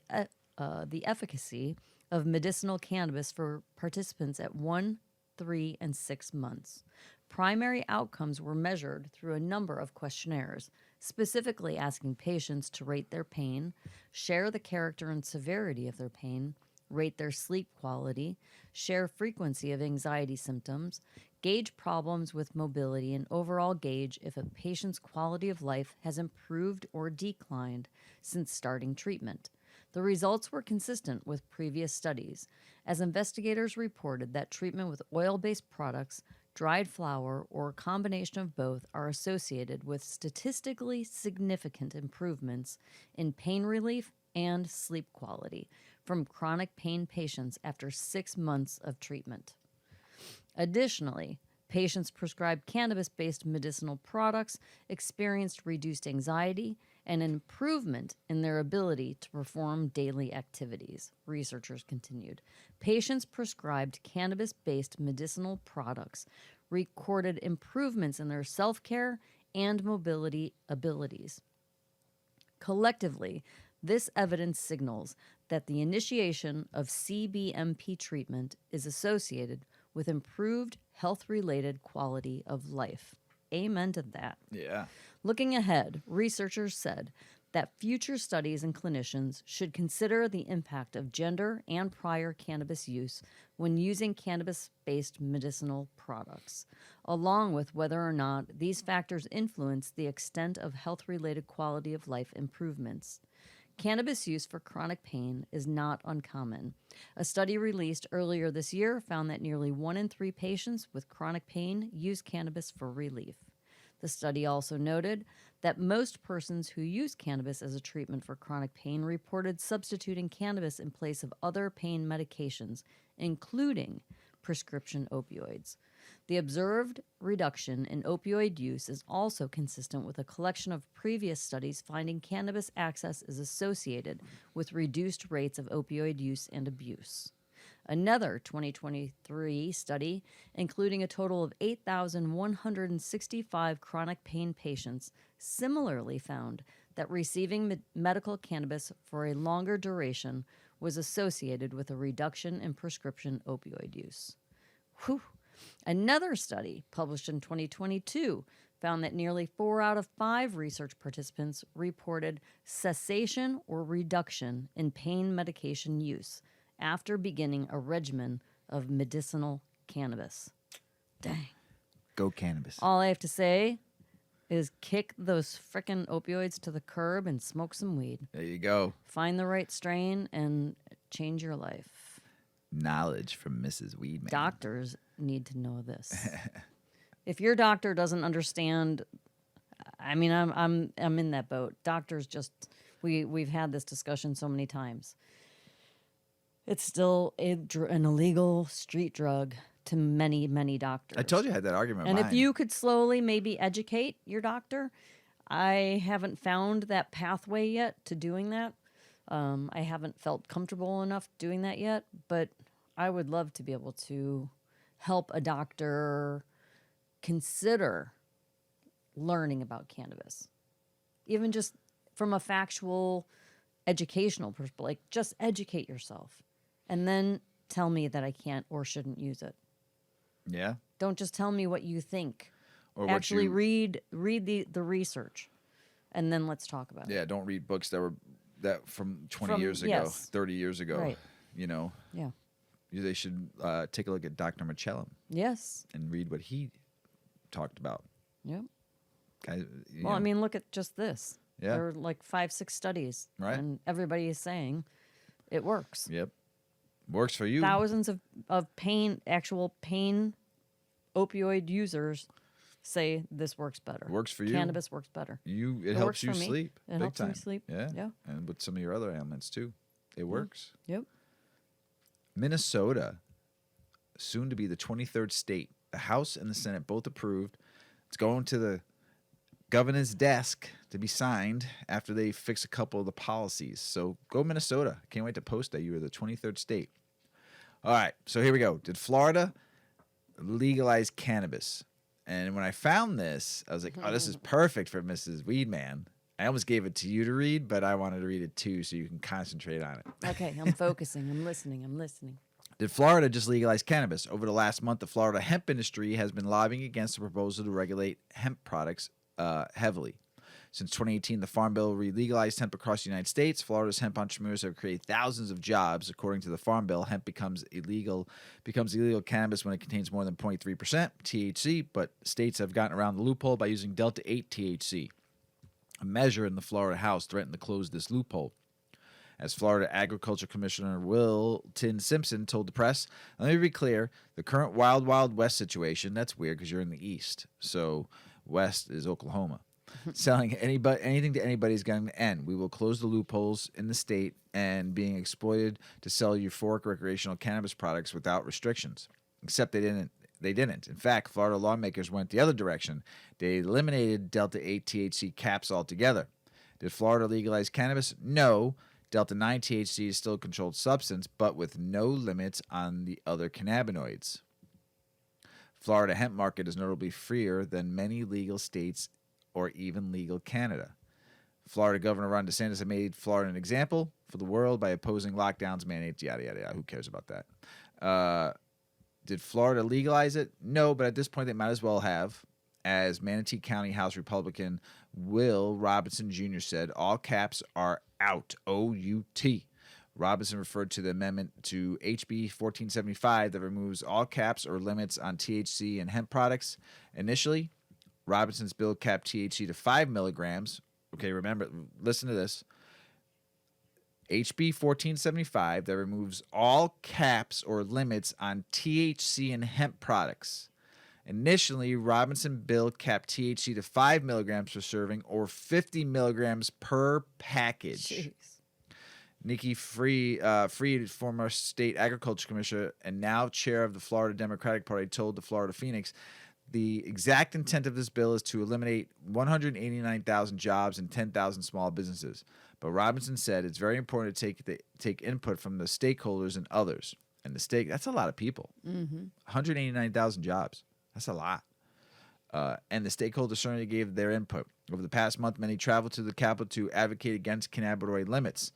efficacy of medicinal cannabis for participants at 1, 3, and 6 months. Primary outcomes were measured through a number of questionnaires, specifically asking patients to rate their pain, share the character and severity of their pain, rate their sleep quality, share frequency of anxiety symptoms, gauge problems with mobility, and overall gauge if a patient's quality of life has improved or declined since starting treatment. The results were consistent with previous studies, as investigators reported that treatment with oil-based products, dried flower, or a combination of both are associated with statistically significant improvements in pain relief and sleep quality from chronic pain patients after 6 months of treatment. Additionally, patients prescribed cannabis-based medicinal products experienced reduced anxiety and an improvement in their ability to perform daily activities, researchers continued. Patients prescribed cannabis-based medicinal products recorded improvements in their self-care and mobility abilities. Collectively, this evidence signals that the initiation of CBMP treatment is associated with improved health-related quality of life. Amen to that. Yeah. Looking ahead, researchers said that future studies and clinicians should consider the impact of gender and prior cannabis use when using cannabis-based medicinal products, along with whether or not these factors influence the extent of health-related quality of life improvements. Cannabis use for chronic pain is not uncommon. A study released earlier this year found that nearly 1 in 3 patients with chronic pain use cannabis for relief. The study also noted that most persons who use cannabis as a treatment for chronic pain reported substituting cannabis in place of other pain medications, including prescription opioids. The observed reduction in opioid use is also consistent with a collection of previous studies finding cannabis access is associated with reduced rates of opioid use and abuse. Another 2023 study, including a total of 8,165 chronic pain patients, similarly found that receiving medical cannabis for a longer duration was associated with a reduction in prescription opioid use. Whew. Another study, published in 2022, found that nearly 4 out of 5 research participants reported cessation or reduction in pain medication use after beginning a regimen of medicinal cannabis. Dang. Go cannabis. All I have to say is kick those frickin' opioids to the curb and smoke some weed. There you go. Find the right strain and change your life. Knowledge from Mrs. Weedman. Doctors need to know this. If your doctor doesn't understand, I mean, I'm in that boat. Doctors just we've had this discussion so many times. It's still an illegal street drug to many, many doctors. I told you I had that argument. And if you could slowly maybe educate your doctor, I haven't found that pathway yet to doing that. I haven't felt comfortable enough doing that yet, but I would love to be able to help a doctor consider learning about cannabis, even just from a factual, educational perspective. Like, just educate yourself, and then tell me that I can't or shouldn't use it. Yeah. Don't just tell me what you think. Or actually read the research, and then let's talk about it. Yeah, don't read books that from 20 years ago, 30 years ago. Right. You know. Yeah. They should take a look at Dr. Michellam. Yes. And read what he talked about. Yep. Guys, I mean, look at just this. Yeah. There are like 5-6 studies. Right. And everybody is saying it works. Yep. Works for you. Thousands of actual pain opioid users say this works better. Works for you. Cannabis works better. It helps you sleep. It helps me sleep. Yeah. Yeah. And with some of your other ailments too. It works. Yep. Minnesota, soon to be the 23rd state. The House and the Senate both approved. It's going to the governor's desk to be signed after they fix a couple of the policies. So go Minnesota. Can't wait to post that you were the 23rd state. All right, so here we go. Did Florida legalize cannabis? And when I found this, I was like, oh, this is perfect for Mrs. Weedman. I almost gave it to you to read, but I wanted to read it too so you can concentrate on it. Okay, I'm focusing. I'm listening. Did Florida just legalize cannabis? Over the last month, the Florida hemp industry has been lobbying against the proposal to regulate hemp products heavily. Since 2018, the Farm Bill legalized hemp across the United States. Florida's hemp entrepreneurs have created thousands of jobs. According to the Farm Bill, hemp becomes illegal cannabis when it contains more than 0.3% THC, but states have gotten around the loophole by using Delta 8 THC. A measure in the Florida House threatened to close this loophole. As Florida Agriculture Commissioner Wilton Simpson told the press, let me be clear, the current Wild Wild West situation, that's weird because you're in the East, so West is Oklahoma. Selling anything to anybody is going to end. We will close the loopholes in the state and being exploited to sell euphoric recreational cannabis products without restrictions. Except they didn't. In fact, Florida lawmakers went the other direction. They eliminated Delta 8 THC caps altogether. Did Florida legalize cannabis? No. Delta 9 THC is still a controlled substance, but with no limits on the other cannabinoids. Florida hemp market is notably freer than many legal states or even legal Canada. Florida Governor Ron DeSantis has made Florida an example for the world by opposing lockdowns, mandates, yada, yada, yada. Who cares about that? Did Florida legalize it? No, but at this point they might as well have. As Manatee County House Republican Will Robinson Jr. said, all caps are out, O-U-T. Robinson referred to the amendment to HB 1475 that removes all caps or limits on THC and hemp products. Initially, Robinson's bill capped THC to 5 milligrams. Okay, remember, listen to this. HB 1475 that removes all caps or limits on THC and hemp products. Initially, Robinson bill capped THC to 5 milligrams per serving or 50 milligrams per package. Jeez. Nikki Freed, former state agriculture commissioner and now chair of the Florida Democratic Party, told the Florida Phoenix, the exact intent of this bill is to eliminate 189,000 jobs and 10,000 small businesses. But Robinson said it's very important to take input from the stakeholders and others. And that's a lot of people. 189,000 jobs. That's a lot. And the stakeholders certainly gave their input. Over the past month, many traveled to the Capitol to advocate against cannabinoid limits.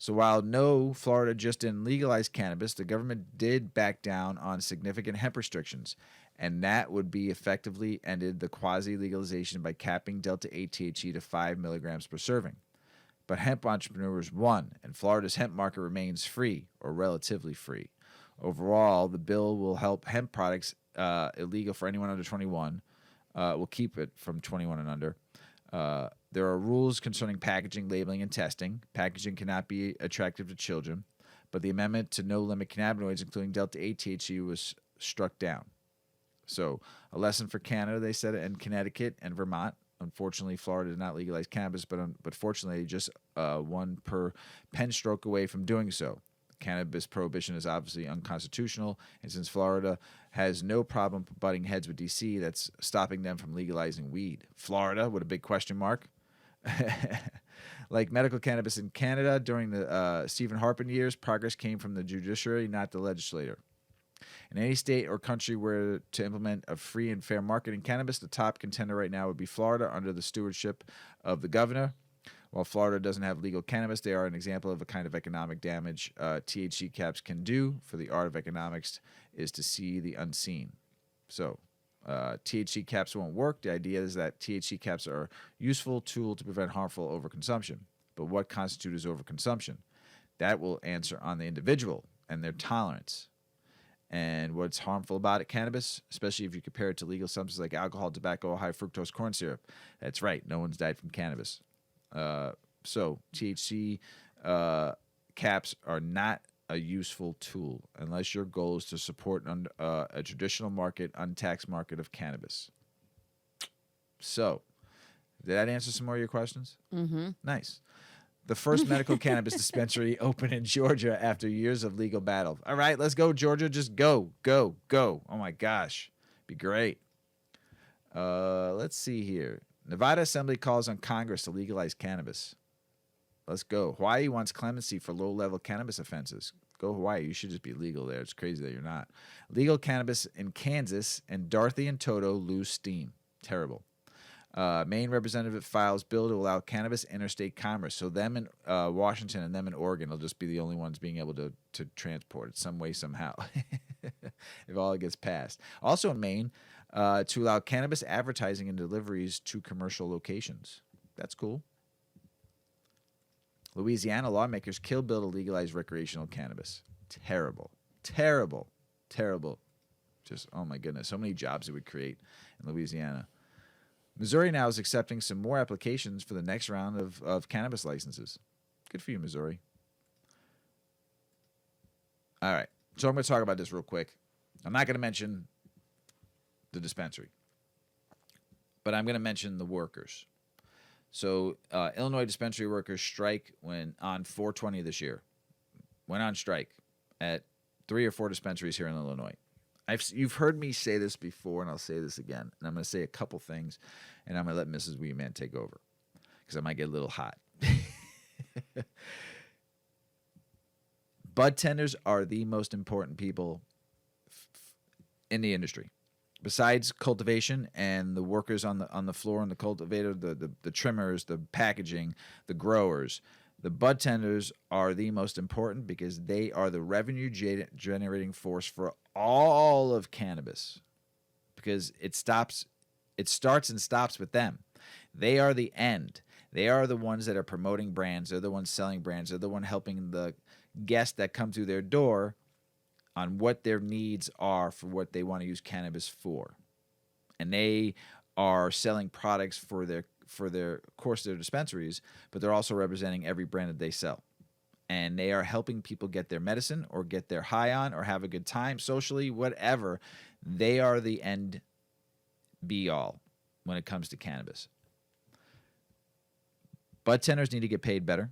So while no, Florida just didn't legalize cannabis, the government did back down on significant hemp restrictions. And that would be effectively ended the quasi-legalization by capping Delta 8 THC to 5 milligrams per serving. But hemp entrepreneurs won, and Florida's hemp market remains free, or relatively free. Overall, the bill will help hemp products illegal for anyone under 21. We'll keep it from 21 and under. There are rules concerning packaging, labeling, and testing. Packaging cannot be attractive to children. but the amendment to no limit cannabinoids, including Delta 8 THC, was struck down. So a lesson for Canada, they said, and Connecticut and Vermont. Unfortunately, Florida did not legalize cannabis, but fortunately, just one per pen stroke away from doing so. Cannabis prohibition is obviously unconstitutional, and since Florida has no problem butting heads with D.C., that's stopping them from legalizing weed. Florida, with a big question mark. Like medical cannabis in Canada during the Stephen Harper years, progress came from the judiciary, not the legislature. In any state or country where to implement a free and fair market in cannabis, the top contender right now would be Florida under the stewardship of the governor. While Florida doesn't have legal cannabis, they are an example of a kind of economic damage THC caps can do. For the art of economics is to see the unseen. So THC caps won't work. The idea is that THC caps are a useful tool to prevent harmful overconsumption. But what constitutes overconsumption? That will answer on the individual and their tolerance. And what's harmful about it, cannabis, especially if you compare it to legal substances like alcohol, tobacco, high fructose corn syrup. That's right. No one's died from cannabis. So THC caps are not a useful tool unless your goal is to support a traditional market, untaxed market of cannabis. So, did that answer some more of your questions? Mm-hmm. Nice. The first medical cannabis dispensary opened in Georgia after years of legal battle. All right, let's go, Georgia. Just go, go, go. Oh, my gosh. Be great. Let's see here. Nevada Assembly calls on Congress to legalize cannabis. Let's go. Hawaii wants clemency for low-level cannabis offenses. Go Hawaii. You should just be legal there. It's crazy that you're not. Legal cannabis in Kansas, and Dorothy and Toto lose steam. Terrible. Maine representative files bill to allow cannabis interstate commerce. So them in Washington and them in Oregon will just be the only ones being able to transport it some way, somehow, if all it gets passed. Also in Maine, to allow cannabis advertising and deliveries to commercial locations. That's cool. Louisiana lawmakers kill bill to legalize recreational cannabis. Terrible. Terrible. Terrible. Just, oh my goodness, so many jobs it would create in Louisiana. Missouri now is accepting some more applications for the next round of cannabis licenses. Good for you, Missouri. All right. So I'm going to talk about this real quick. I'm not going to mention the dispensary, but I'm going to mention the workers. So Illinois dispensary workers strike on 4/20 this year. Went on strike at 3 or 4 dispensaries here in Illinois. You've heard me say this before, and I'll say this again. And I'm going to say a couple things, and I'm going to let Mrs. Weedman take over because I might get a little hot. Bud tenders are the most important people in the industry. Besides cultivation and the workers on the floor and the cultivator, the trimmers, the packaging, the growers, the bud tenders are the most important because they are the revenue generating force for all of cannabis. Because it starts and stops with them. They are the end. They are the ones that are promoting brands. They're the ones selling brands. They're the one helping the guests that come through their door on what their needs are for what they want to use cannabis for. And they are selling products for their of course, their dispensaries, but they're also representing every brand that they sell. And they are helping people get their medicine or get their high on or have a good time socially, whatever. They are the end be all when it comes to cannabis. Bud tenders need to get paid better.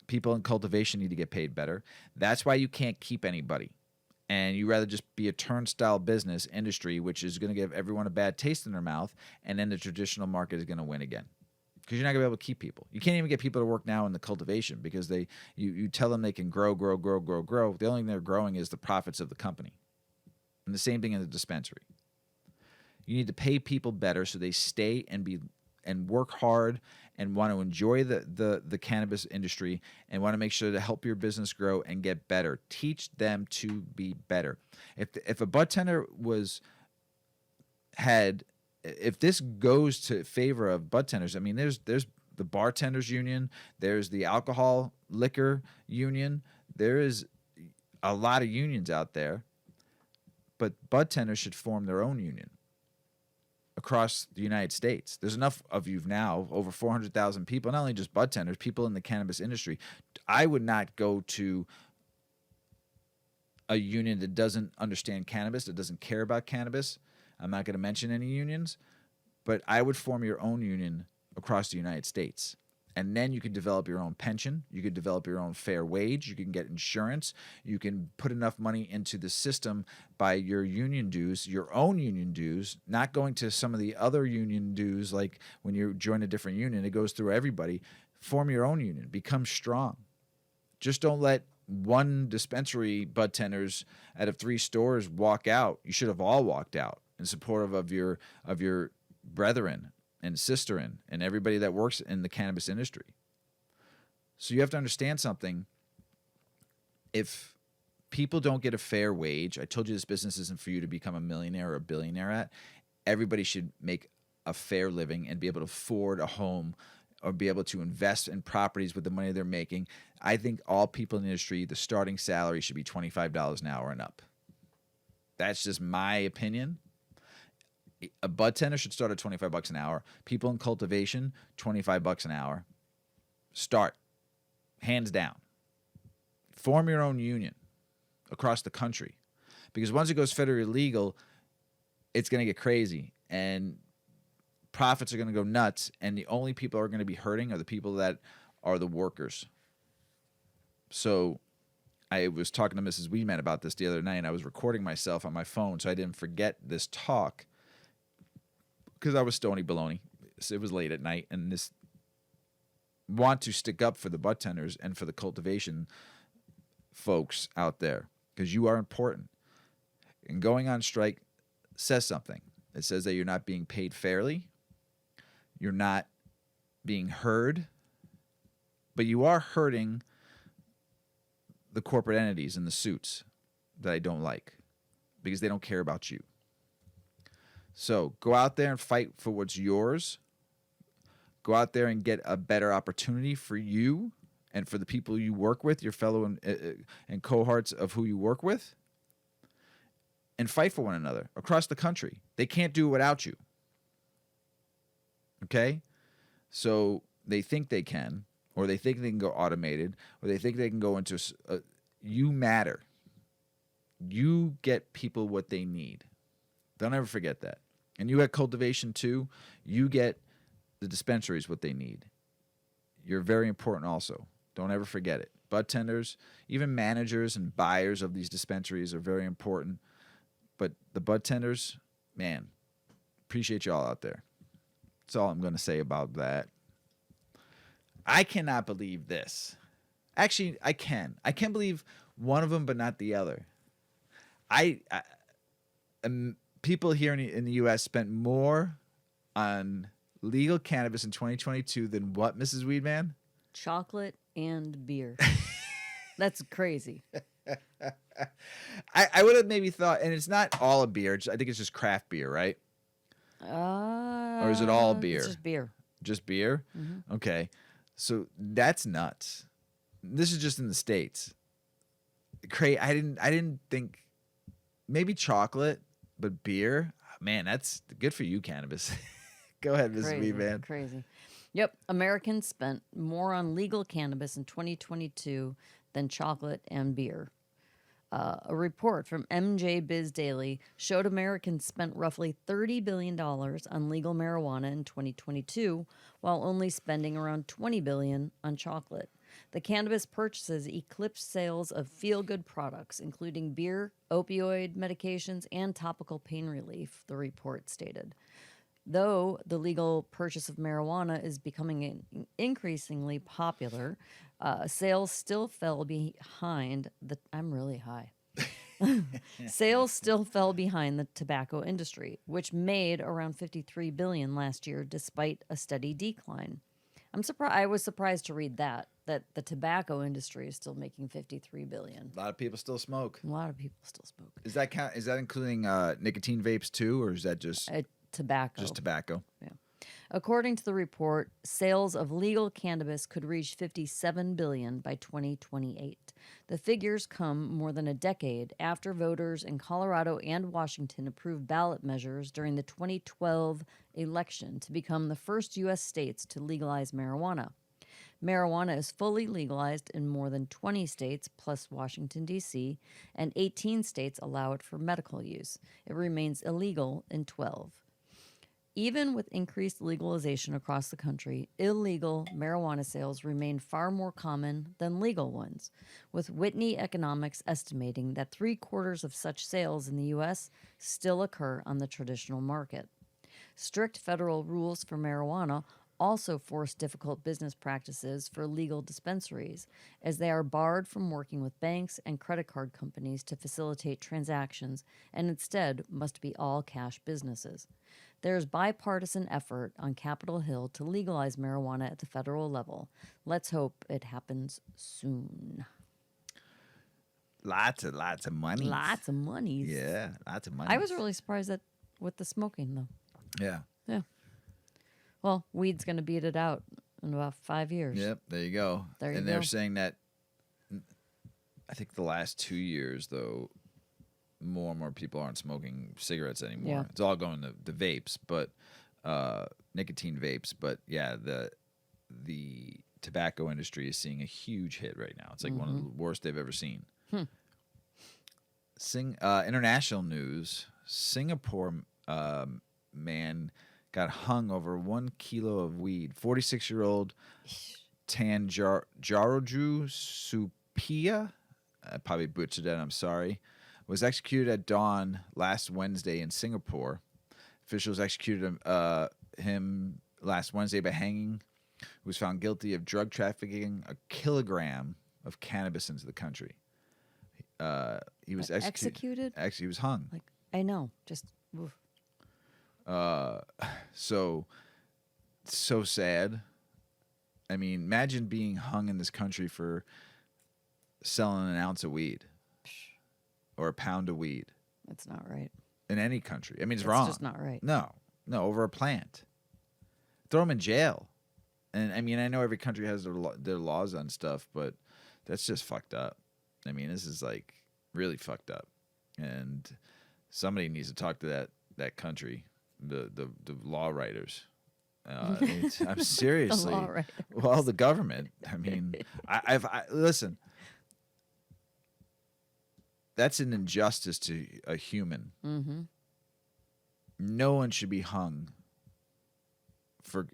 People in cultivation need to get paid better. That's why you can't keep anybody. And you rather just be a turnstile business industry, which is going to give everyone a bad taste in their mouth, and then the traditional market is going to win again. Because you're not going to be able to keep people. You can't even get people to work now in the cultivation because you tell them they can grow. The only thing they're growing is the profits of the company. And the same thing in the dispensary. You need to pay people better so they stay and work hard and want to enjoy the cannabis industry and want to make sure to help your business grow and get better. Teach them to be better. If a bud tender if this goes to favor of bud tenders, I mean, there's the bartenders union, there's the alcohol liquor union, there is a lot of unions out there, but bud tenders should form their own union across the United States. There's enough of you now, over 400,000 people, not only just bud tenders, people in the cannabis industry. I would not go to a union that doesn't understand cannabis, that doesn't care about cannabis. I'm not going to mention any unions, but I would form your own union across the United States. And then you could develop your own pension. You could develop your own fair wage. You can get insurance. You can put enough money into the system by your union dues, your own union dues, not going to some of the other union dues. Like when you join a different union, it goes through everybody. Form your own union. Become strong. Just don't let one dispensary bud tenders out of 3 stores walk out. You should have all walked out in support of your brethren and sisterin and everybody that works in the cannabis industry. So you have to understand something. If people don't get a fair wage, I told you this business isn't for you to become a millionaire or a billionaire at. Everybody should make a fair living and be able to afford a home or be able to invest in properties with the money they're making. I think all people in the industry, the starting salary should be $25 an hour and up. That's just my opinion. A bud tender should start at $25 an hour. People in cultivation, $25 an hour. Start. Hands down. Form your own union across the country. Because once it goes federally legal, it's going to get crazy. And profits are going to go nuts. And the only people who are going to be hurting are the people that are the workers. So I was talking to Mrs. Weedman about this the other night, and I was recording myself on my phone so I didn't forget this talk. Because I was stony baloney. It was late at night, and this want to stick up for the bud tenders and for the cultivation folks out there, because you are important. And going on strike says something. It says that you're not being paid fairly, you're not being heard, but you are hurting the corporate entities and the suits that I don't like, because they don't care about you. So go out there and fight for what's yours. Go out there and get a better opportunity for you and for the people you work with, your fellow and cohorts of who you work with, and fight for one another across the country. They can't do it without you. Okay? So they think they can, or they think they can go automated, or they think they can go into you matter. You get people what they need. Don't ever forget that. And you at cultivation too, you get the dispensaries what they need. You're very important also. Don't ever forget it. Bud tenders, even managers and buyers of these dispensaries are very important. But the bud tenders, man, appreciate y'all out there. That's all I'm going to say about that. I cannot believe this. Actually, I can. I can believe one of them, but not the other. People here in the U.S. spent more on legal cannabis in 2022 than what, Mrs. Weedman? Chocolate and beer. That's crazy. I would have maybe thought, and it's not all a beer. I think it's just craft beer, right? Or is it all beer? It's just beer. Just beer? Mm-hmm. Okay. So that's nuts. This is just in the States. I didn't think maybe chocolate. But beer, man, that's good for you, cannabis. Go ahead, Mrs. Weedman. Crazy. Yep. Americans spent more on legal cannabis in 2022 than chocolate and beer. A report from MJ Biz Daily showed Americans spent roughly $30 billion on legal marijuana in 2022, while only spending around $20 billion on chocolate. The cannabis purchases eclipsed sales of feel-good products, including beer, opioid medications, and topical pain relief, the report stated. Though the legal purchase of marijuana is becoming increasingly popular, sales still fell behind the... I'm really high. Sales still fell behind the tobacco industry, which made around $53 billion last year, despite a steady decline. I was surprised to read that the tobacco industry is still making $53 billion. A lot of people still smoke. A lot of people still smoke. Is that including nicotine vapes too, or is that just tobacco? Just tobacco. Yeah. According to the report, sales of legal cannabis could reach $57 billion by 2028. The figures come more than a decade after voters in Colorado and Washington approved ballot measures during the 2012 election to become the first U.S. states to legalize marijuana. Marijuana is fully legalized in more than 20 states, plus Washington, D.C., and 18 states allow it for medical use. It remains illegal in 12. Even with increased legalization across the country, illegal marijuana sales remain far more common than legal ones, with Whitney Economics estimating that 3/4 of such sales in the U.S. still occur on the traditional market. Strict federal rules for marijuana also force difficult business practices for legal dispensaries, as they are barred from working with banks and credit card companies to facilitate transactions and instead must be all cash businesses. There is bipartisan effort on Capitol Hill to legalize marijuana at the federal level. Let's hope it happens soon. Lots of money. Lots of monies. Yeah, lots of money. I was really surprised that with the smoking, though. Yeah. Yeah. Well, weed's going to beat it out in about 5 years. Yep, there you go. There you and go. They're saying that, I think the last 2 years, though, more and more people aren't smoking cigarettes anymore. Yeah. It's all going to vapes, but nicotine vapes. But yeah, the tobacco industry is seeing a huge hit right now. It's like one of the worst they've ever seen. International news: Singapore man got hung over 1 kilo of weed. 46-year-old Tan Jaraju Supia, I probably butchered that, I'm sorry, was executed at dawn last Wednesday in Singapore. Officials executed him last Wednesday by hanging. He was found guilty of drug trafficking a kilogram of cannabis into the country. He was executed? Actually, he was hung. Like, I know. Just... oof. So sad. I mean, imagine being hung in this country for selling an ounce of weed or a pound of weed. That's not right. In any country. I mean, it's wrong. It's just not right. No, over a plant. Throw them in jail. And I mean, I know every country has their laws on stuff, but that's just fucked up. I mean, this is like really fucked up. And somebody needs to talk to that country. The law writers. I'm seriously. The law writers. Well, the government. I mean, I listen. That's an injustice to a human. Mm-hmm. No one should be hung for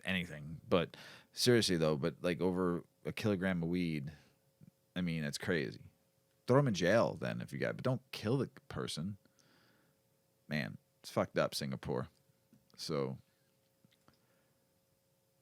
anything. But seriously though, but like over a kilogram of weed, I mean, that's crazy. Throw them in jail then if you got, but don't kill the person. Man, it's fucked up, Singapore. So,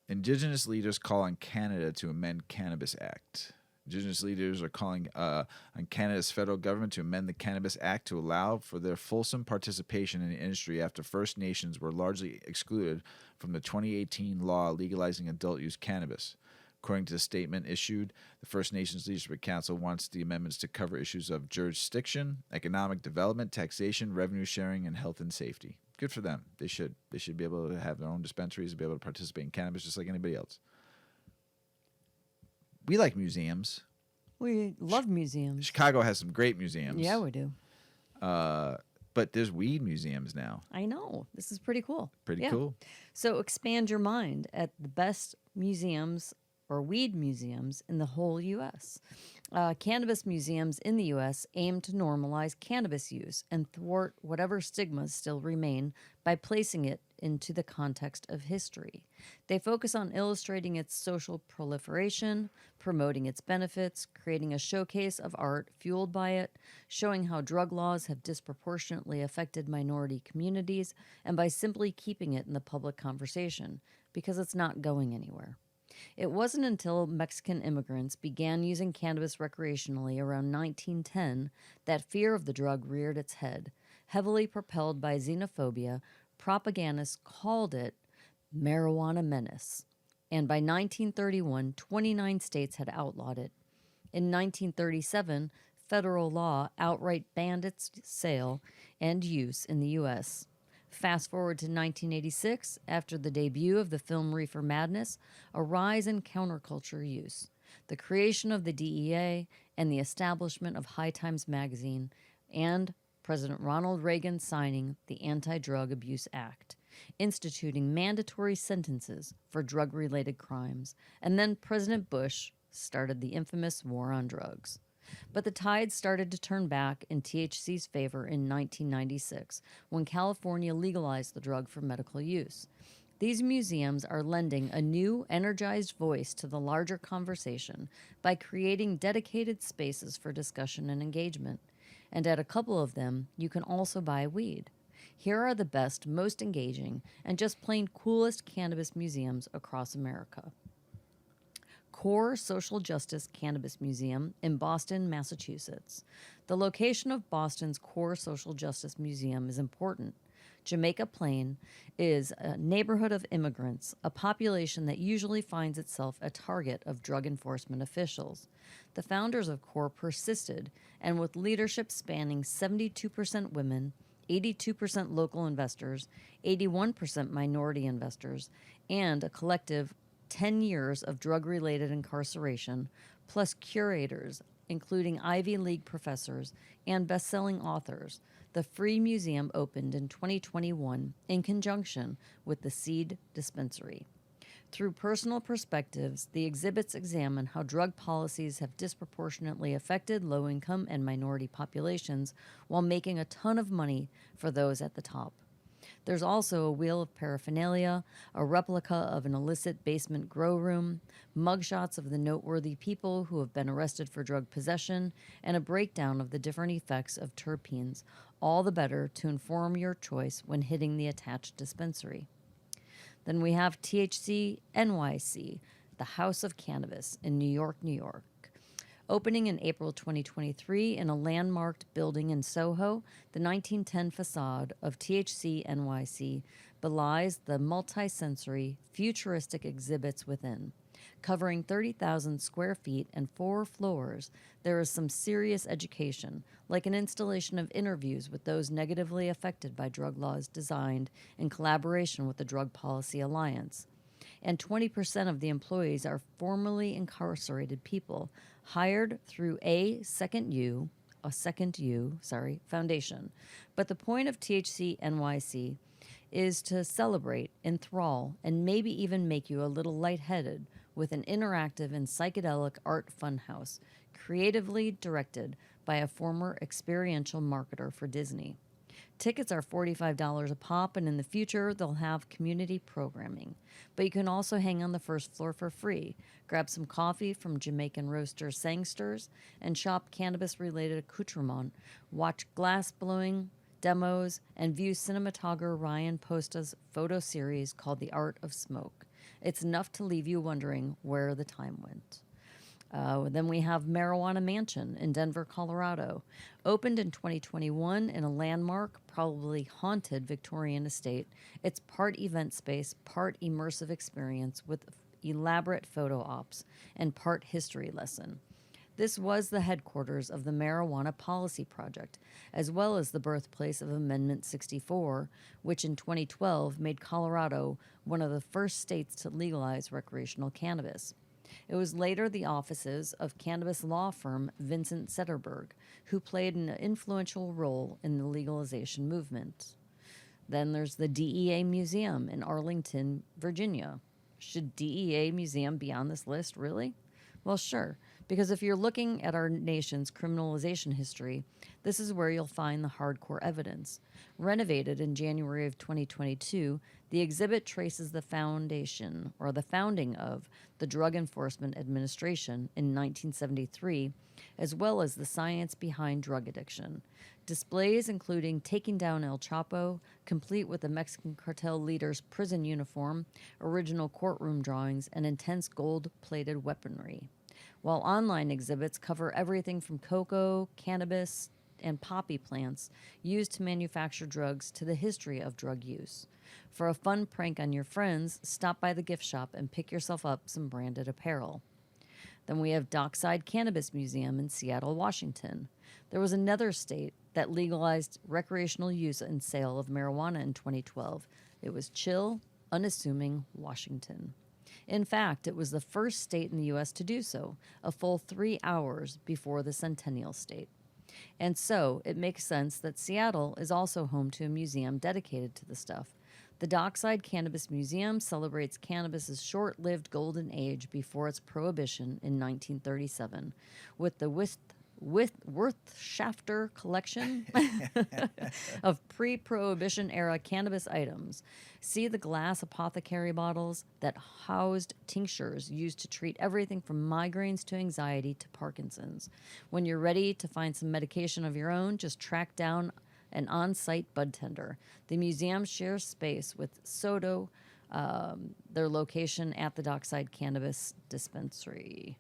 Indigenous leaders call on Canada to amend Cannabis Act. Indigenous leaders are calling on Canada's federal government to amend the Cannabis Act to allow for their fulsome participation in the industry after First Nations were largely excluded from the 2018 law legalizing adult-use cannabis. According to the statement issued, the First Nations Leadership Council wants the amendments to cover issues of jurisdiction, economic development, taxation, revenue sharing, and health and safety. Good for them. They should be able to have their own dispensaries and be able to participate in cannabis just like anybody else. We like museums. We love museums. Chicago has some great museums. Yeah, we do. But there's weed museums now. I know. This is pretty cool. Pretty cool. So expand your mind at the best museums or weed museums in the whole U.S. Cannabis museums in the U.S. aim to normalize cannabis use and thwart whatever stigmas still remain by placing it into the context of history. They focus on illustrating its social proliferation, promoting its benefits, creating a showcase of art fueled by it, showing how drug laws have disproportionately affected minority communities, and by simply keeping it in the public conversation, because it's not going anywhere. It wasn't until Mexican immigrants began using cannabis recreationally around 1910 that fear of the drug reared its head. Heavily propelled by xenophobia, propagandists called it marijuana menace. And by 1931, 29 states had outlawed it. In 1937, federal law outright banned its sale and use in the U.S. Fast forward to 1986, after the debut of the film Reefer Madness, a rise in counterculture use, the creation of the DEA, and the establishment of High Times magazine, and President Ronald Reagan signing the Anti-Drug Abuse Act. instituting mandatory sentences for drug-related crimes, and then President Bush started the infamous war on drugs. But the tide started to turn back in THC's favor in 1996 when California legalized the drug for medical use. These museums are lending a new, energized voice to the larger conversation by creating dedicated spaces for discussion and engagement. And at a couple of them, you can also buy weed. Here are the best, most engaging, and just plain coolest cannabis museums across America. Core Social Justice Cannabis Museum in Boston, Massachusetts. The location of Boston's Core Social Justice Museum is important. Jamaica Plain is a neighborhood of immigrants, a population that usually finds itself a target of drug enforcement officials. The founders of CORE persisted, and with leadership spanning 72% women, 82% local investors, 81% minority investors, and a collective 10 years of drug-related incarceration, plus curators, including Ivy League professors and best-selling authors, the Free Museum opened in 2021 in conjunction with the Seed Dispensary. Through personal perspectives, the exhibits examine how drug policies have disproportionately affected low-income and minority populations while making a ton of money for those at the top. There's also a wheel of paraphernalia, a replica of an illicit basement grow room, mugshots of the noteworthy people who have been arrested for drug possession, and a breakdown of the different effects of terpenes, all the better to inform your choice when hitting the attached dispensary. Then we have THC NYC, the House of Cannabis in New York, New York. Opening in April 2023 in a landmarked building in Soho, the 1910 facade of THC NYC belies the multi-sensory, futuristic exhibits within. Covering 30,000 square feet and 4 floors, there is some serious education, like an installation of interviews with those negatively affected by drug laws designed in collaboration with the Drug Policy Alliance. And 20% of the employees are formerly incarcerated people hired through a Second U Foundation. But the point of THC NYC is to celebrate, enthrall, and maybe even make you a little lightheaded with an interactive and psychedelic art funhouse, creatively directed by a former experiential marketer for Disney. Tickets are $45 a pop, and in the future, they'll have community programming. But you can also hang on the first floor for free, grab some coffee from Jamaican roaster Sangsters, and shop cannabis-related accoutrement, watch glass-blowing demos, and view cinematographer Ryan Posta's photo series called The Art of Smoke. It's enough to leave you wondering where the time went. Then we have Marijuana Mansion in Denver, Colorado. Opened in 2021 in a landmark, probably haunted Victorian estate. It's part event space, part immersive experience with elaborate photo ops, and part history lesson. This was the headquarters of the Marijuana Policy Project, as well as the birthplace of Amendment 64, which in 2012 made Colorado one of the first states to legalize recreational cannabis. It was later the offices of cannabis law firm Vincent Sederberg, who played an influential role in the legalization movement. Then there's the DEA Museum in Arlington, Virginia. Should DEA Museum be on this list, really? Well, sure, because if you're looking at our nation's criminalization history, this is where you'll find the hardcore evidence. Renovated in January of 2022, the exhibit traces the founding of the Drug Enforcement Administration in 1973, as well as the science behind drug addiction. Displays including taking down El Chapo, complete with the Mexican cartel leader's prison uniform, original courtroom drawings, and intense gold-plated weaponry. While online exhibits cover everything from cocoa, cannabis, and poppy plants used to manufacture drugs to the history of drug use. For a fun prank on your friends, stop by the gift shop and pick yourself up some branded apparel. Then we have Dockside Cannabis Museum in Seattle, Washington. There was another state that legalized recreational use and sale of marijuana in 2012. It was chill, unassuming Washington. In fact, it was the first state in the U.S. to do so, a full 3 hours before the Centennial State. And so, it makes sense that Seattle is also home to a museum dedicated to the stuff. The Dockside Cannabis Museum celebrates cannabis's short-lived golden age before its prohibition in 1937, with the Wirtschafter collection of pre-prohibition era cannabis items. See the glass apothecary bottles that housed tinctures used to treat everything from migraines to anxiety to Parkinson's. When you're ready to find some medication of your own, just track down an on-site bud tender. The museum shares space with Soto, their location at the Dockside Cannabis Dispensary.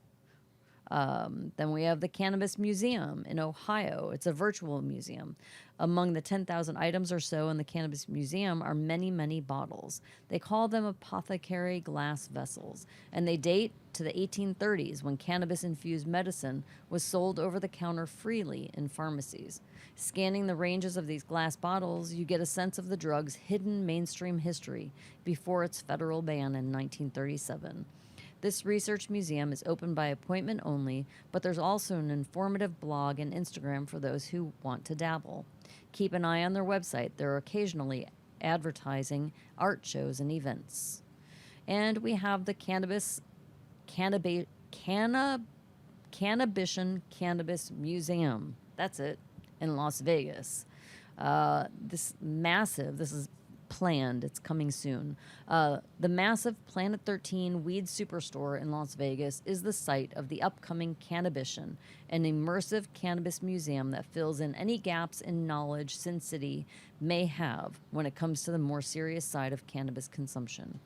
Then we have the Cannabis Museum in Ohio. It's a virtual museum. Among the 10,000 items or so in the Cannabis Museum are many, many bottles. They call them apothecary glass vessels, and they date to the 1830s when cannabis-infused medicine was sold over the counter freely in pharmacies. Scanning the ranges of these glass bottles, you get a sense of the drug's hidden mainstream history before its federal ban in 1937. This research museum is open by appointment only, but there's also an informative blog and Instagram for those who want to dabble. Keep an eye on their website. They're occasionally advertising art shows and events. And we have the Cannabition Cannabis Museum. That's it, in Las Vegas. This is planned. It's coming soon. The massive Planet 13 Weed Superstore in Las Vegas is the site of the upcoming Cannabition, an immersive cannabis museum that fills in any gaps in knowledge Sin City may have when it comes to the more serious side of cannabis consumption.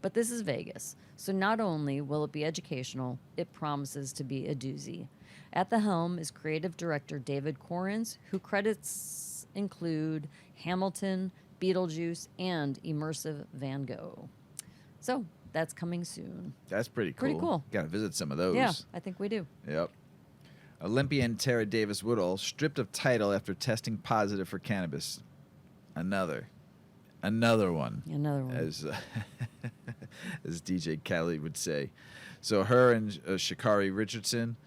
But this is Vegas, so not only will it be educational, it promises to be a doozy. At the helm is creative director David Corrins, who credits include Hamilton, Beetlejuice, and Immersive Van Gogh. So that's coming soon. That's pretty cool. Pretty cool. Got to visit some of those. Yeah, I think we do. Yep. Olympian Tara Davis Woodall stripped of title after testing positive for cannabis. Another one. Another one. As DJ Khaled would say. So her and Sha'Carri Richardson,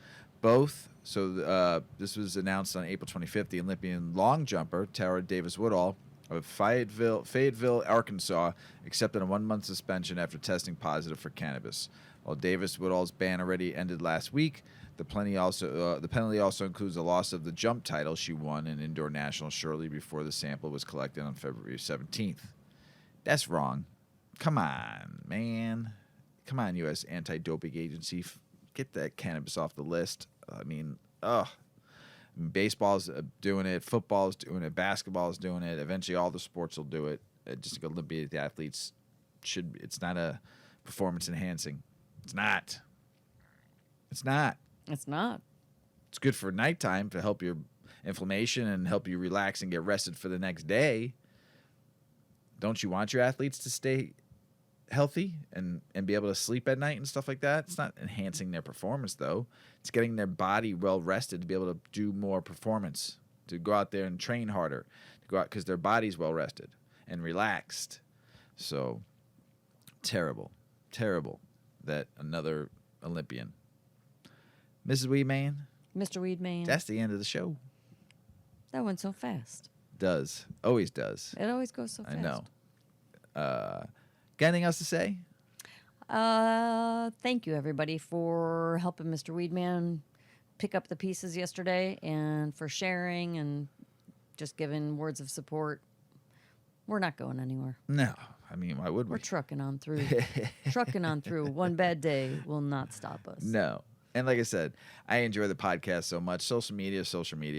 both. So this was announced on April 25th. The Olympian long jumper Tara Davis Woodall of Fayetteville, Arkansas, accepted a 1-month suspension after testing positive for cannabis. While Davis Woodall's ban already ended last week, the penalty also includes the loss of the jump title she won in indoor nationals shortly before the sample was collected on February 17th. That's wrong. Come on, man. Come on, U.S. Anti-Doping Agency. Get that cannabis off the list. I mean, baseball's doing it, football's doing it, basketball's doing it. Eventually, all the sports will do it. Just like Olympian athletes should. It's not a performance enhancing. It's not. It's not. It's not. It's good for nighttime to help your inflammation and help you relax and get rested for the next day. Don't you want your athletes to stay healthy and be able to sleep at night and stuff like that? It's not enhancing their performance, though. It's getting their body well rested to be able to do more performance, to go out there and train harder, to go out because their body's well rested and relaxed. So terrible that another Olympian. Mrs. Weedman. Mr. Weedman. That's the end of the show. That went so fast. Does. Always does. It always goes so fast. I know. Got anything else to say? Thank you, everybody, for helping Mr. Weedman pick up the pieces yesterday and for sharing and just giving words of support. We're not going anywhere. No. I mean, why would we? We're trucking on through. Trucking on through. One bad day will not stop us. No. And like I said, I enjoy the podcast so much. Social media.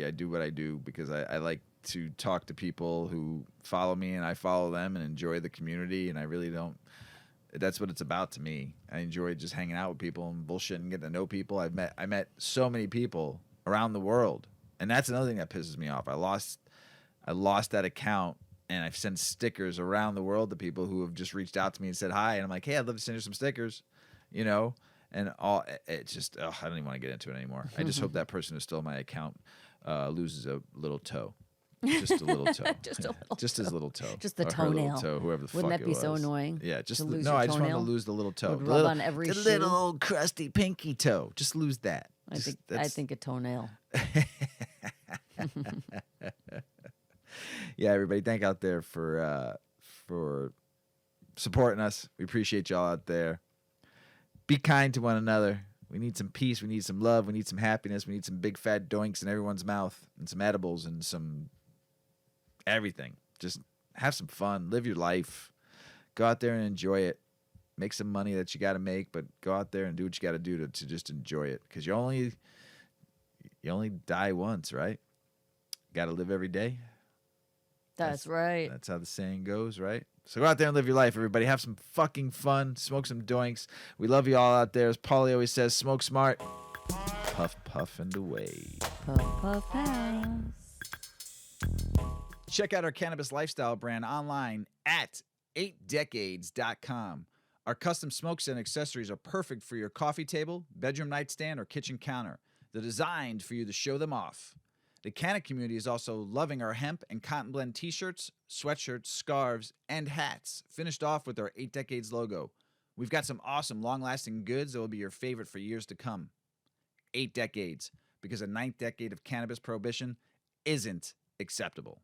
I do what I do because I like to talk to people who follow me and I follow them and enjoy the community. And I really don't. That's what it's about to me. I enjoy just hanging out with people and bullshit and getting to know people. I met so many people around the world. And that's another thing that pisses me off. I lost that account. And I've sent stickers around the world to people who have just reached out to me and said hi. And I'm like, hey, I'd love to send you some stickers, you know? And it's just, I don't even want to get into it anymore. I just hope that person who's still in my account loses a little toe. Just a little toe. Just his little toe. Just the or toenail. Her little toe, whoever the Wouldn't fuck that be it was. so annoying? Yeah, just to lose no. your I just want to toenail? lose the little toe. Would rub on every the shoe? little crusty pinky toe. Just lose that. I think a toenail. Yeah, everybody, thank out there for supporting us. We appreciate y'all out there. Be kind to one another. We need some peace. We need some love. We need some happiness. We need some big fat doinks in everyone's mouth and some edibles and some everything. Just have some fun. Live your life. Go out there and enjoy it. Make some money that you got to make, but go out there and do what you got to do to just enjoy it. Because you only die once, right? Got to live every day. That's right. That's how the saying goes, right? So go out there and live your life, everybody. Have some fucking fun. Smoke some doinks. We love you all out there. As Paulie always says, smoke smart. Puff, puff, and away. Puff, puff, pass. Check out our cannabis lifestyle brand online at 8decades.com. Our custom smokes and accessories are perfect for your coffee table, bedroom nightstand, or kitchen counter. They're designed for you to show them off. The Canna community is also loving our hemp and cotton blend t-shirts, sweatshirts, scarves, and hats, finished off with our 8 Decades logo. We've got some awesome long-lasting goods that will be your favorite for years to come. 8 Decades, because a 9th decade of cannabis prohibition isn't acceptable.